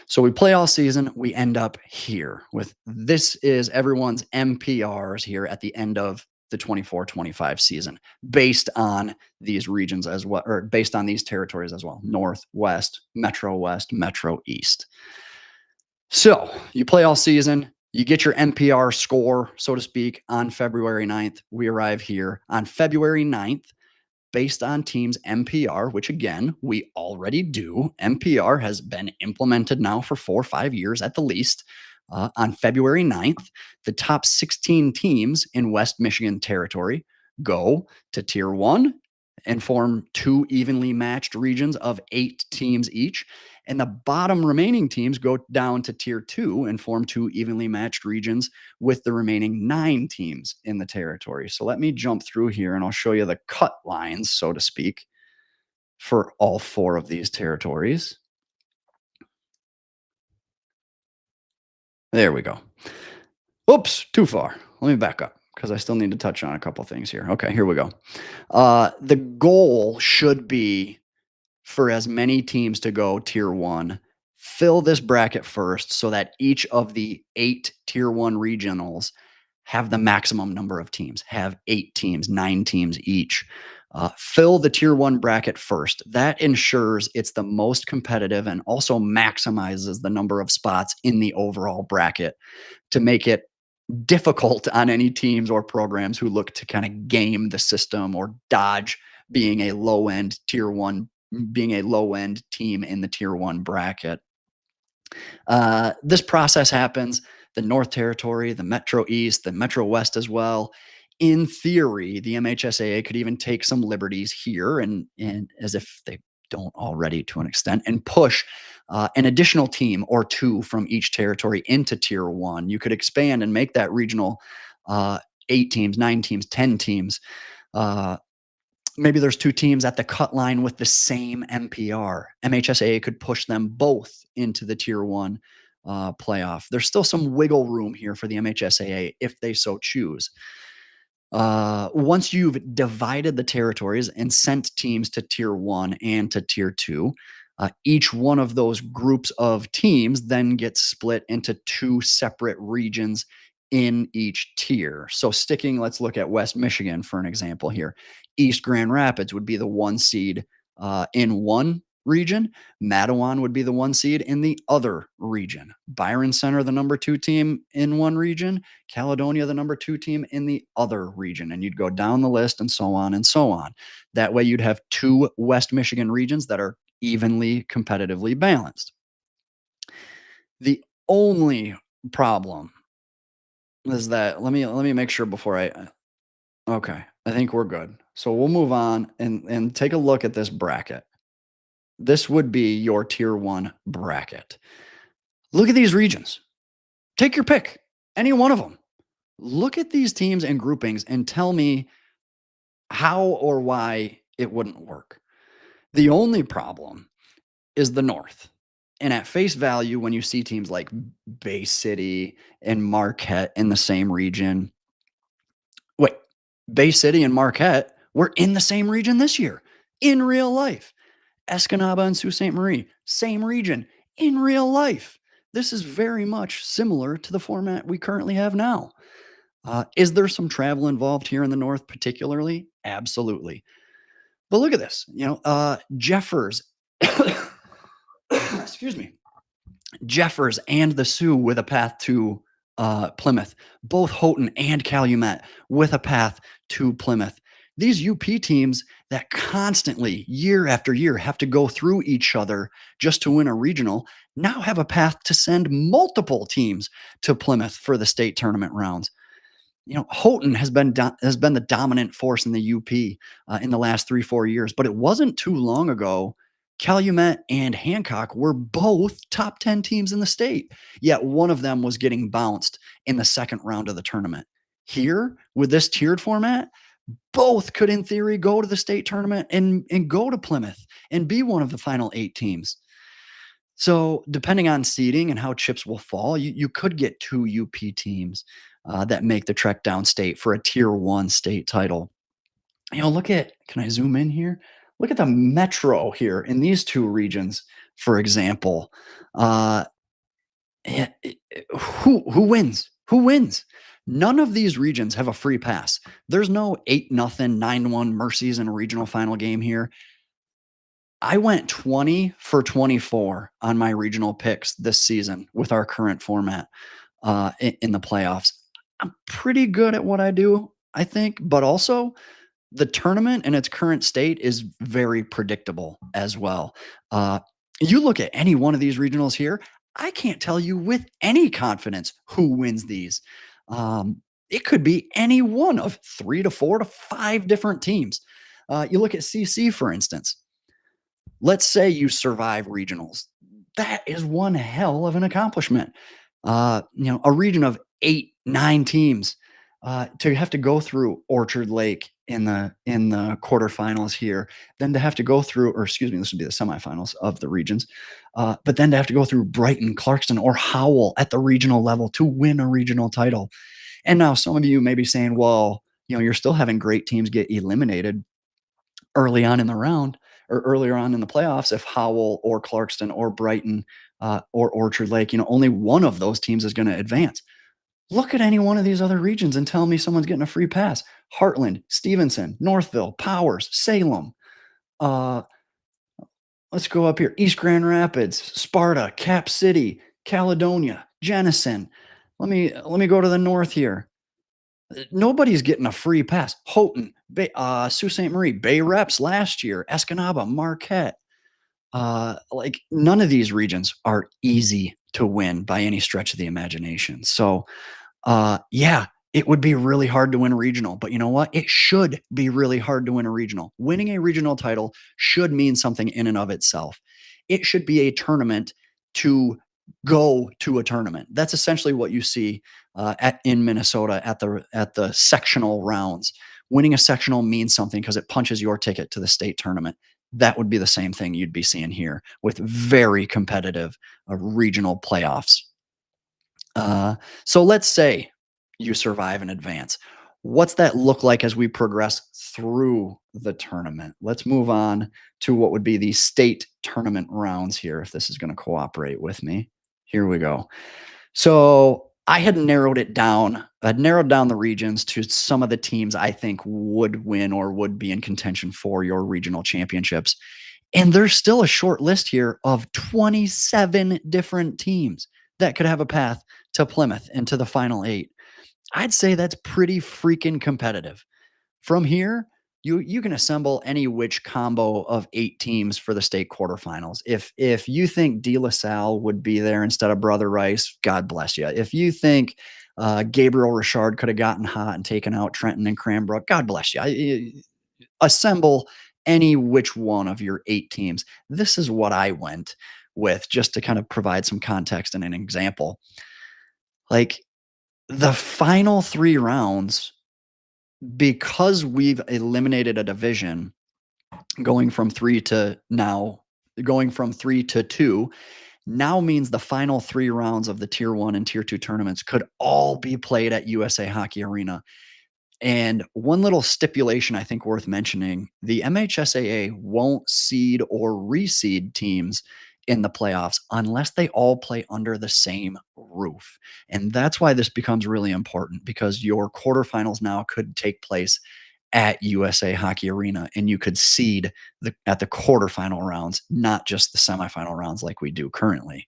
So we play all season. We end up here with this is everyone's MPRs here at the end of the 24-25 season based on these regions as well, or based on these territories as well. North, West, Metro East. So you play all season. You get your MPR score, so to speak, on February 9th. We arrive here on February 9th based on teams MPR, which again, we already do. MPR has been implemented now for 4 or 5 years at the least. On February 9th, the top 16 teams in West Michigan territory go to Tier 1 and form 2 evenly matched regions of 8 teams each. And the bottom remaining teams go down to Tier 2 and form 2 evenly matched regions with the remaining 9 teams in the territory. So let me jump through here and I'll show you the cut lines, so to speak, for all 4 of these territories. There we go. Oops, too far. Let me back up because I still need to touch on a couple things here. Okay, here we go. The goal should be for as many teams to go Tier 1, fill this bracket first so that each of the 8 Tier 1 regionals have the maximum number of teams, have 8 teams, 9 teams each. Fill the Tier 1 bracket first. That ensures it's the most competitive and also maximizes the number of spots in the overall bracket to make it difficult on any teams or programs who look to kind of game the system or dodge being a low end Tier 1, being a low end team in the Tier 1 bracket. This process happens the North Territory, the Metro East, the Metro West as well. In theory, the MHSAA could even take some liberties here, and as if they don't already to an extent, and push an additional team or 2 from each territory into Tier 1. You could expand and make that regional 8 teams, 9 teams, 10 teams. Maybe there's 2 teams at the cut line with the same MPR. MHSAA could push them both into the Tier 1 playoff. There's still some wiggle room here for the MHSAA if they so choose. Once you've divided the territories and sent teams to Tier 1 and to Tier 2, each one of those groups of teams then gets split into 2 separate regions in each tier. So let's look at West Michigan for an example here. East Grand Rapids would be the 1 seed in one region. Mattawan would be the 1 seed in the other region. Byron Center, the number 2 team in one region. Caledonia, the number 2 team in the other region. And you'd go down the list and so on and so on. That way you'd have 2 West Michigan regions that are evenly competitively balanced. The only problem is that let me make sure before okay, I think we're good. So we'll move on and take a look at this bracket. This would be your Tier 1 bracket. Look at these regions. Take your pick, any one of them. Look at these teams and groupings and tell me how or why it wouldn't work. The only problem is the North. And at face value, when you see teams like Bay City and Marquette in the same region, wait, Bay City and Marquette were in the same region this year in real life. Escanaba and Sault Ste. Marie, same region in real life. This is very much similar to the format we currently have now. Is there some travel involved here in the North, particularly? Absolutely. But look at this. Jeffers, excuse me, Jeffers and the Sioux with a path to Plymouth, both Houghton and Calumet with a path to Plymouth. These UP teams that constantly, year after year, have to go through each other just to win a regional now have a path to send multiple teams to Plymouth for the state tournament rounds. Houghton has been the dominant force in the UP in the last 3-4 years, but it wasn't too long ago Calumet and Hancock were both top 10 teams in the state, yet one of them was getting bounced in the second round of the tournament. Here, with this tiered format, both could, in theory, go to the state tournament and go to Plymouth and be one of the final 8 teams. So, depending on seeding and how chips will fall, you could get 2 UP teams that make the trek downstate for a tier 1 state title. Look at, can I zoom in here? Look at the metro here in these 2 regions, for example. Uh, who wins? Who wins? None of these regions have a free pass. There's no 8-0, 9-1 Mercies in a regional final game here. I went 20 for 24 on my regional picks this season with our current format in the playoffs. I'm pretty good at what I do, I think, but also the tournament in its current state is very predictable as well. Uh, you look at any one of these regionals here, I can't tell you with any confidence who wins these. It could be any one of 3 to 4 to 5 different teams. You look at CC, for instance. Let's say you survive regionals. That is one hell of an accomplishment. A region of 8, 9 teams to have to go through Orchard Lake in the quarterfinals here, then to have to go through, or excuse me, this would be the semifinals of the regions, but then to have to go through Brighton, Clarkston, or Howell at the regional level to win a regional title. And now some of you may be saying, well, you're still having great teams get eliminated early on in the round or earlier on in the playoffs if Howell or Clarkston or Brighton or Orchard Lake, only one of those teams is going to advance. Look at any one of these other regions and tell me someone's getting a free pass. Heartland, Stevenson, Northville, Powers, Salem. Uh, let's go up here. East Grand Rapids, Sparta, Cap City, Caledonia, Jenison. Let me go to the north here. Nobody's getting a free pass. Houghton, Sault Ste. Marie, Bay Reps last year, Escanaba, Marquette. Like none of these regions are easy to win by any stretch of the imagination. So, yeah, it would be really hard to win a regional, but you know what? It should be really hard to win a regional. Winning a regional title should mean something in and of itself. It should be a tournament to go to a tournament. That's essentially what you see in Minnesota at the sectional rounds. Winning a sectional means something because it punches your ticket to the state tournament. That would be the same thing you'd be seeing here with very competitive regional playoffs. So let's say you survive and advance. What's that look like as we progress through the tournament? Let's move on to what would be the state tournament rounds here, if this is going to cooperate with me. Here we go. So I had narrowed it down. I'd narrowed down the regions to some of the teams I think would win or would be in contention for your regional championships. And there's still a short list here of 27 different teams that could have a path to Plymouth and to the final 8. I'd say that's pretty freaking competitive. From here, you can assemble any which combo of 8 teams for the state quarterfinals. If you think De La Salle would be there instead of Brother Rice, God bless you. If you think Gabriel Richard could have gotten hot and taken out Trenton and Cranbrook, God bless you. Assemble any which one of your 8 teams. This is what I went with, just to kind of provide some context and an example. Like the final 3 rounds, because we've eliminated a division going from 3 to 2 now means the final 3 rounds of the tier 1 and tier 2 tournaments could all be played at USA Hockey Arena. And one little stipulation I think worth mentioning, the MHSAA won't seed or reseed teams in the playoffs unless they all play under the same roof. And that's why this becomes really important, because your quarterfinals now could take place at USA Hockey Arena and you could seed at the quarterfinal rounds, not just the semifinal rounds like we do currently.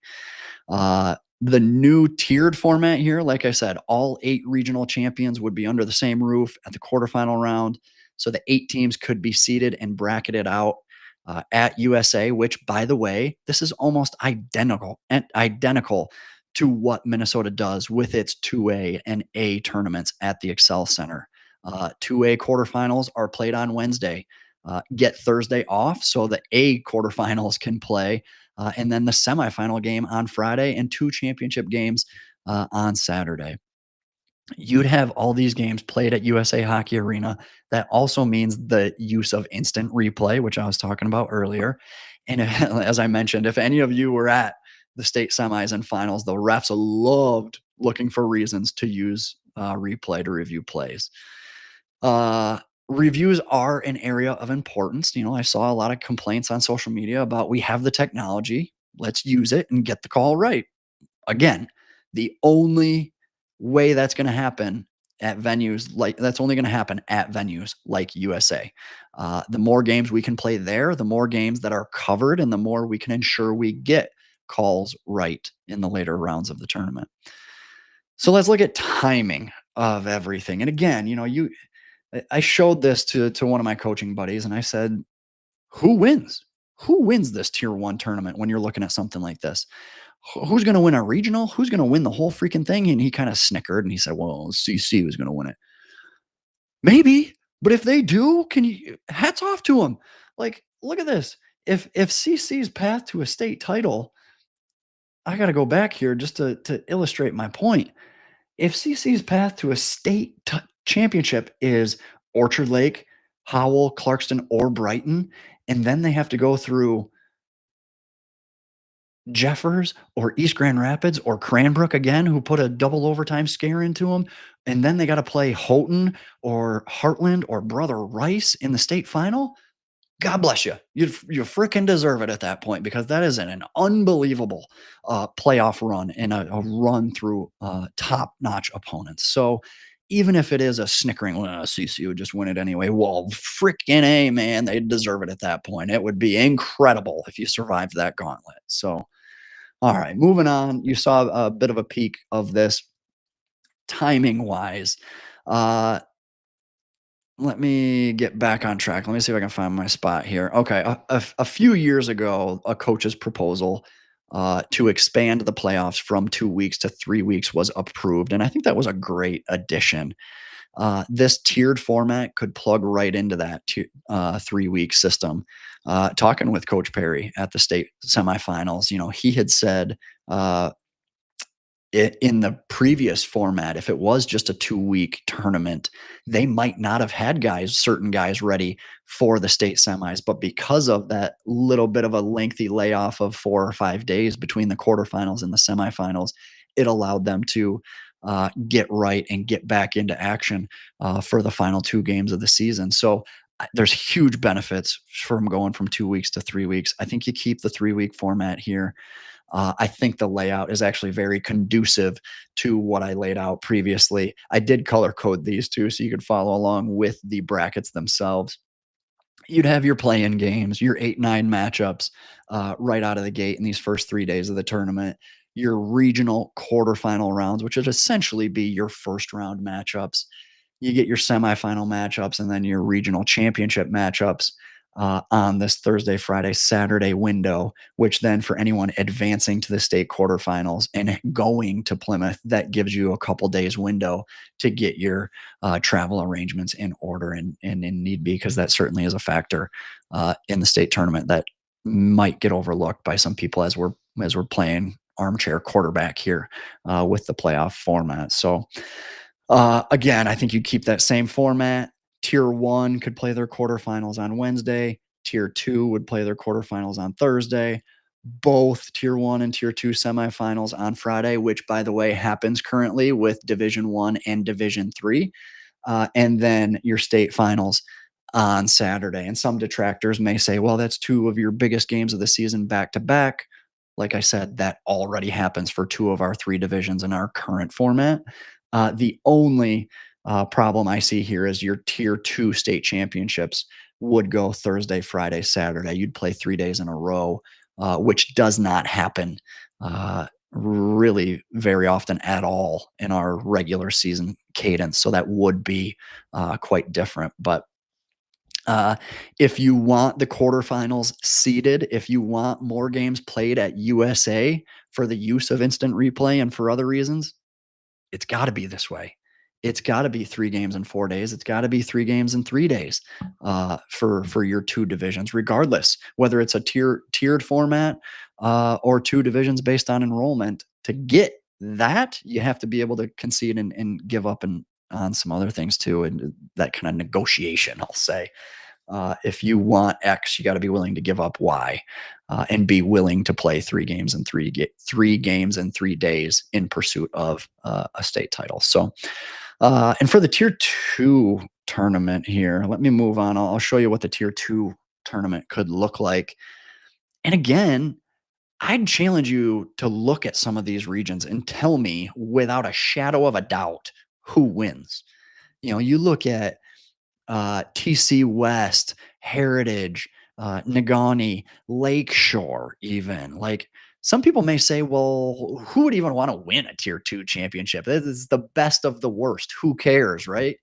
The new tiered format here, like I said, all 8 regional champions would be under the same roof at the quarterfinal round. So the 8 teams could be seeded and bracketed out at USA, which, by the way, this is almost identical to what Minnesota does with its 2A and A tournaments at the Excel Center. 2A quarterfinals are played on Wednesday. get Thursday off so the A quarterfinals can play, and then the semifinal game on Friday and two championship games on Saturday. You'd have all these games played at USA Hockey Arena. That also means the use of instant replay, which I was talking about earlier. And as I mentioned, if any of you were at the state semis and finals, the refs loved looking for reasons to use replay to review plays. Uh, Reviews are an area of importance. You know, I saw a lot of complaints on social media about we have the technology, let's use it and get the call right. Again, the only way that's going to happen at venues like that's only going to happen at venues like USA. The more games we can play there, the more games that are covered, and the more we can ensure we get calls right in the later rounds of the tournament. So let's look at timing of everything. And again, you know, I showed this to one of my coaching buddies, and I said, "Who wins? Who wins this tier one tournament when you're looking at something like this? Who's going to win a regional? Who's going to win the whole freaking thing?" And he kind of snickered and he said, "Well, CC was going to win it." Maybe, but if they do, can you hats off to them. Like, look at this. If CC's path to a state title, I got to go back here just to illustrate my point. If CC's path to a championship is Orchard Lake, Howell, Clarkston, or Brighton, and then they have to go through Jeffers or East Grand Rapids or Cranbrook again, who put a double overtime scare into them, and then they got to play Houghton or Heartland or Brother Rice in the state final. God bless you. You freaking deserve it at that point because that is an unbelievable playoff run and a run through top notch opponents. So even if it is a snickering, well, CC would just win it anyway. Well, freaking A, man, they deserve it at that point. It would be incredible if you survived that gauntlet. So, all right, moving on. You saw a bit of a peek of this timing wise. Uh, let me get back on track. Let me see if I can find my spot here. Okay. A few years ago, a coach's proposal to expand the playoffs from 2 weeks to 3 weeks was approved. And I think that was a great addition. This tiered format could plug right into that 3 week system. Talking with Coach Perry at the state semifinals, you know, he had said, in the previous format, if it was just a 2 week tournament, they might not have had certain guys ready for the state semis. But because of that little bit of a lengthy layoff of 4 or 5 days between the quarterfinals and the semifinals, it allowed them to get right and get back into action for the final two games of the season. So there's huge benefits from going from 2 weeks to 3 weeks. I think you keep the 3 week format here. I think the layout is actually very conducive to what I laid out previously. I did color code these two so you could follow along with the brackets themselves. You'd have your play-in games, your 8-9 matchups right out of the gate in these first 3 days of the tournament. Your regional quarterfinal rounds, which would essentially be your first round matchups. You get your semifinal matchups and then your regional championship matchups on this Thursday, Friday, Saturday window, which then for anyone advancing to the state quarterfinals and going to Plymouth, that gives you a couple days window to get your travel arrangements in order and in need be, because that certainly is a factor in the state tournament that might get overlooked by some people as we're playing armchair quarterback here with the playoff format. So again, I think you keep that same format. Tier one could play their quarterfinals on Wednesday. Tier two would play their quarterfinals on Thursday. Both tier one and tier two semifinals on Friday, which, by the way, happens currently with Division One and Division Three. And then your state finals on Saturday. And some detractors may say, well, that's two of your biggest games of the season back to back. Like I said, that already happens for two of our three divisions in our current format. The only problem I see here is your tier two state championships would go Thursday, Friday, Saturday. You'd play 3 days in a row, which does not happen really very often at all in our regular season cadence. So that would be quite different. But uh, if you want the quarterfinals seeded, if you want more games played at USA for the use of instant replay and for other reasons, it's got to be this way. it's got to be 3 games in 4 days. It's got to be 3 games in 3 days for your two divisions, regardless whether it's a tiered format or two divisions based on enrollment. To get that, you have to be able to concede and give up and on some other things too, and that kind of negotiation, I'll say. If you want X, you got to be willing to give up Y, and be willing to play 3 games in 3 days in pursuit of a state title. So, and for the tier two tournament here, let me move on. I'll show you what the tier two tournament could look like. And again, I'd challenge you to look at some of these regions and tell me without a shadow of a doubt who wins. You look at TC West, Heritage, Negaunee, Lakeshore, even. Like, some people may say, well, who would even want to win a tier two championship? This is the best of the worst. Who cares, right?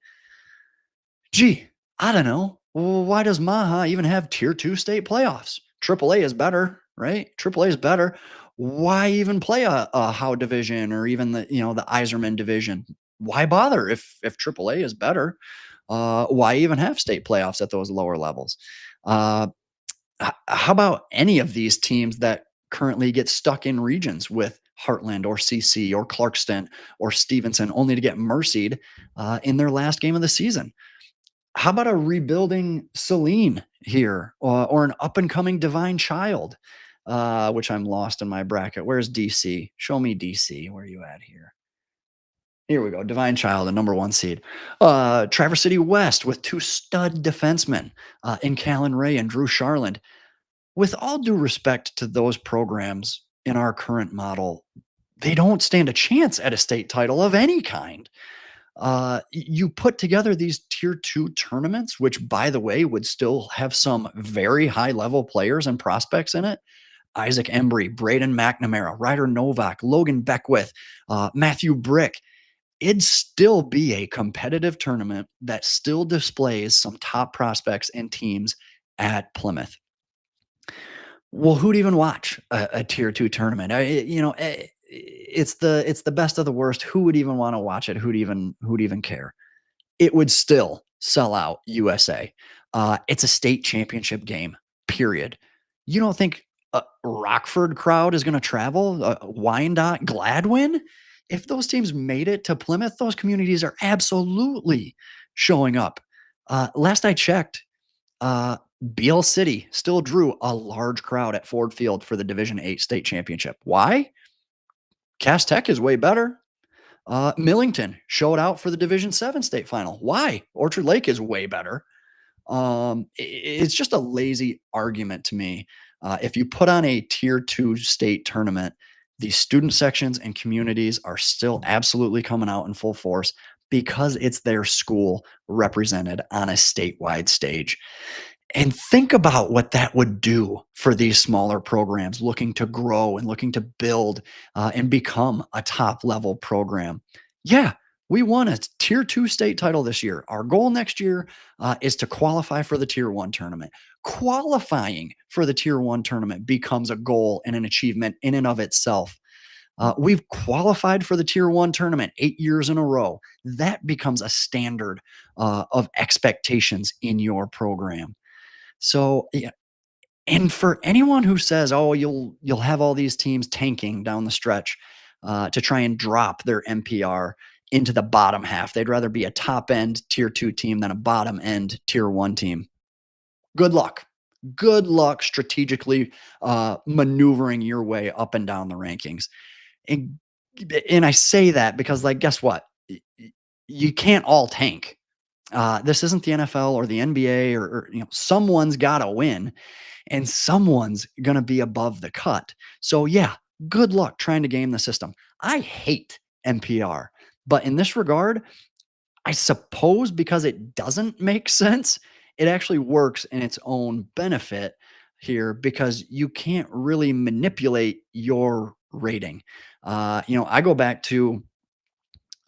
Gee, I don't know. Well, why does Maha even have tier two state playoffs? AAA is better, right? AAA is better. Why even play a Howe division or even the Iserman division? Why bother if AAA is better? Why even have state playoffs at those lower levels? Uh, how about any of these teams that currently get stuck in regions with Heartland or CC or Clarkston or Stevenson, only to get mercied in their last game of the season? How about a rebuilding Celine here, or an up and coming Divine Child, which I'm lost in my bracket. Where's DC? Show me DC. Where are you at here? Here we go. Divine Child, the number one seed. Traverse City West with two stud defensemen in Callan Ray and Drew Charland. With all due respect to those programs in our current model, they don't stand a chance at a state title of any kind. You put together these tier two tournaments, which, by the way, would still have some very high level players and prospects in it. Isaac Embry, Braden McNamara, Ryder Novak, Logan Beckwith, Matthew Brick. It'd still be a competitive tournament that still displays some top prospects and teams at Plymouth. Well, who'd even watch a tier two tournament? It's the best of the worst. Who would even want to watch it? Who'd even care? It would still sell out USA. It's a state championship game, period. You don't think a Rockford crowd is going to travel? Wyandotte, Gladwin? If those teams made it to Plymouth, those communities are absolutely showing up. Last I checked, uh, Beale City still drew a large crowd at Ford Field for the Division 8 state championship. Why? Cass Tech is way better. Millington showed out for the Division 7 state final. Why? Orchard Lake is way better. It's just a lazy argument to me. If you put on a tier two state tournament, the student sections and communities are still absolutely coming out in full force because it's their school represented on a statewide stage. And think about what that would do for these smaller programs looking to grow and looking to build and become a top level program. Yeah, we won a tier two state title this year. Our goal next year is to qualify for the tier one tournament. Qualifying for the tier one tournament becomes a goal and an achievement in and of itself. We've qualified for the tier one tournament 8 years in a row. That becomes a standard of expectations in your program. So, yeah, and for anyone who says, "Oh, you'll have all these teams tanking down the stretch to try and drop their MPR into the bottom half," they'd rather be a top end tier two team than a bottom end tier one team. Good luck. Good luck strategically maneuvering your way up and down the rankings. And and I say that because, like, guess what? You can't all tank. This isn't the NFL or the NBA, or someone's got to win and someone's going to be above the cut. So, yeah, good luck trying to game the system. I hate NPR, but in this regard, I suppose because it doesn't make sense, it actually works in its own benefit here because you can't really manipulate your rating. I go back to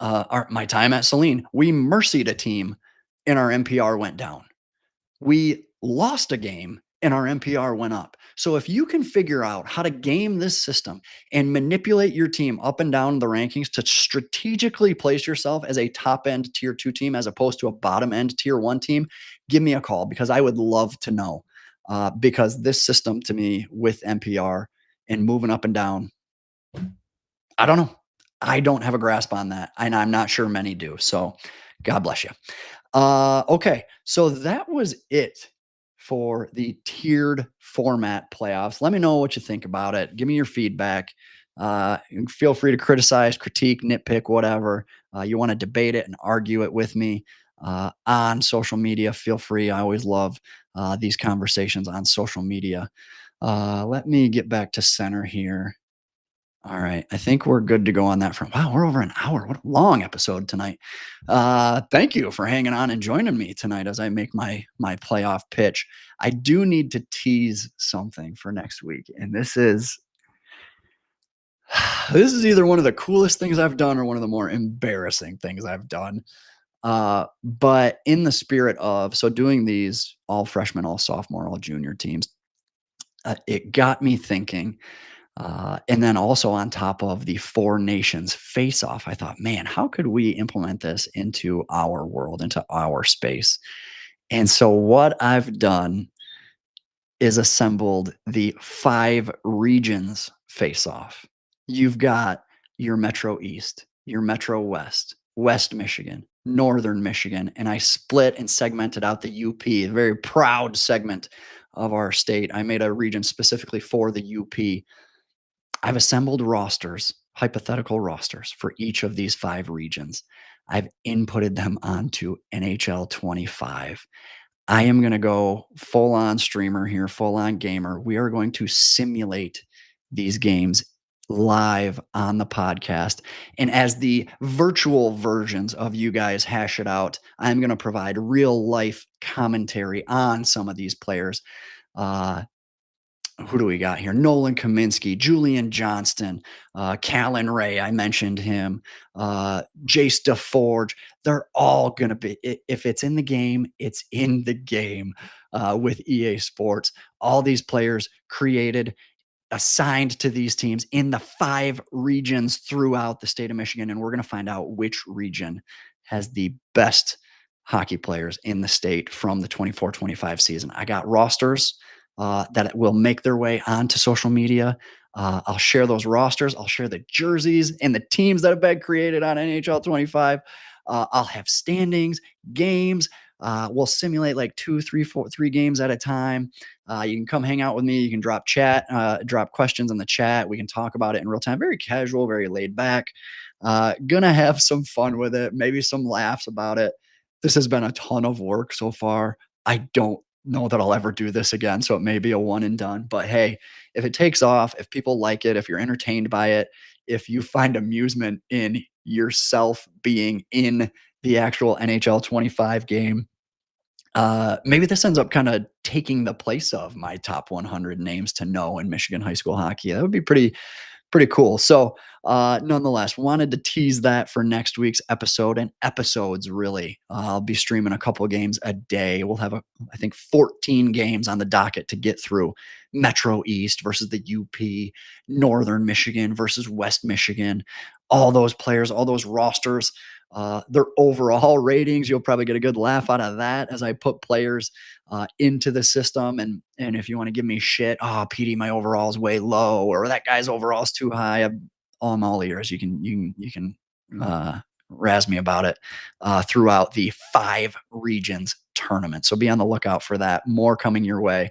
my time at Celine. We mercied a team and our NPR went down. We lost a game and our NPR went up. So if you can figure out how to game this system and manipulate your team up and down the rankings to strategically place yourself as a top end tier 2 team as opposed to a bottom end tier 1 team, give me a call because I would love to know. Because this system to me with NPR and moving up and down, I don't know. I don't have a grasp on that, and I'm not sure many do. So God bless you. Okay, so that was it for the tiered format playoffs. Let me know what you think about it. Give me your feedback. And feel free to criticize, critique, nitpick, whatever. You want to debate it and argue it with me on social media. Feel free. I always love these conversations on social media. Let me get back to center here. All right. I think we're good to go on that front. Wow, we're over an hour. What a long episode tonight. Thank you for hanging on and joining me tonight as I make my playoff pitch. I do need to tease something for next week, and this is either one of the coolest things I've done or one of the more embarrassing things I've done. But in the spirit of doing these all freshman, all sophomore, all junior teams, it got me thinking. And then also on top of the Four Nations face off, I thought, man, how could we implement this into our world, into our space? And so what I've done is assembled the five regions face off. You've got your Metro East, your Metro West, West Michigan, Northern Michigan, and I split and segmented out the UP, a very proud segment of our state. I made a region specifically for the UP. I've assembled rosters, hypothetical rosters for each of these five regions. I've inputted them onto NHL 25. I am going to go full on streamer here, full on gamer. We are going to simulate these games live on the podcast. And as the virtual versions of you guys hash it out, I'm going to provide real life commentary on some of these players. Uh, who do we got here? Nolan Kaminsky, Julian Johnston, Callan Ray. I mentioned him. Jace DeForge. They're all going to be, if it's in the game, it's in the game with EA Sports. All these players created, assigned to these teams in the five regions throughout the state of Michigan. And we're going to find out which region has the best hockey players in the state from the 24-25 season. I got rosters that will make their way onto social media. I'll share those rosters. I'll share the jerseys and the teams that have been created on NHL 25. I'll have standings, games. We'll simulate like 3 games at a time. You can come hang out with me. You can drop questions in the chat. We can talk about it in real time. Very casual, very laid back. Gonna have some fun with it. Maybe some laughs about it. This has been a ton of work so far. I don't know that I'll ever do this again, so it may be a one and done. But hey, if it takes off, if people like it, if you're entertained by it, if you find amusement in yourself being in the actual NHL 25 game, maybe this ends up kind of taking the place of my top 100 names to know in Michigan high school hockey. That would be pretty cool. So, nonetheless, wanted to tease that for next week's episode and episodes. Really, I'll be streaming a couple games a day. We'll have I think 14 games on the docket to get through. Metro East versus the UP, Northern Michigan versus West Michigan. All those players, all those rosters, their overall ratings. You'll probably get a good laugh out of that as I put players into the system. And if you want to give me shit, oh, PD, my overall is way low, or that guy's overall is too high. I'm all ears. You can razz me about it throughout the five regions tournament. So be on the lookout for that. More coming your way.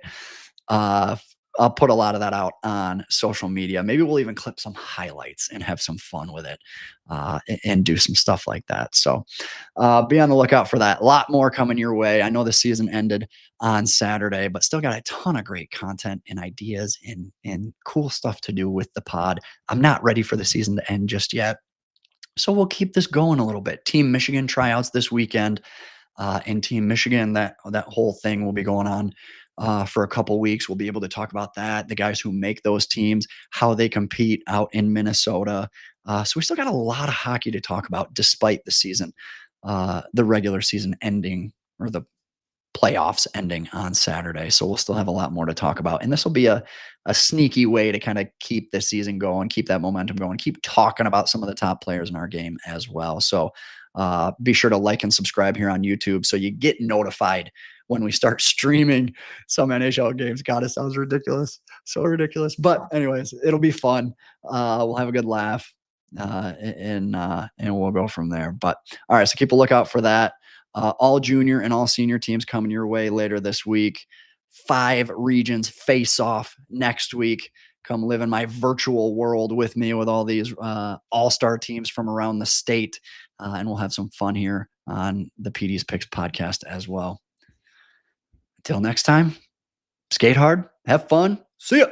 I'll put a lot of that out on social media. Maybe we'll even clip some highlights and have some fun with it and do some stuff like that. So be on the lookout for that. A lot more coming your way. I know the season ended on Saturday, but still got a ton of great content and ideas and cool stuff to do with the pod. I'm not ready for the season to end just yet. So we'll keep this going a little bit. Team Michigan tryouts this weekend. In Team Michigan, that whole thing will be going on for a couple weeks. We'll be able to talk about that, the guys who make those teams, how they compete out in Minnesota. So we still got a lot of hockey to talk about, despite the season, the regular season ending, or the playoffs ending on Saturday. So we'll still have a lot more to talk about. And this will be a sneaky way to kind of keep this season going, keep that momentum going, keep talking about some of the top players in our game as well. So be sure to like and subscribe here on YouTube so you get notified when we start streaming some NHL games. God, it sounds ridiculous. So ridiculous. But anyways, it'll be fun. We'll have a good laugh. And we'll go from there. But all right, so keep a lookout for that. All junior and all senior teams coming your way later this week. 5 regions face off next week. Come live in my virtual world with me with all these all-star teams from around the state. And we'll have some fun here on the PD's Picks podcast as well. Until next time, skate hard, have fun. See ya.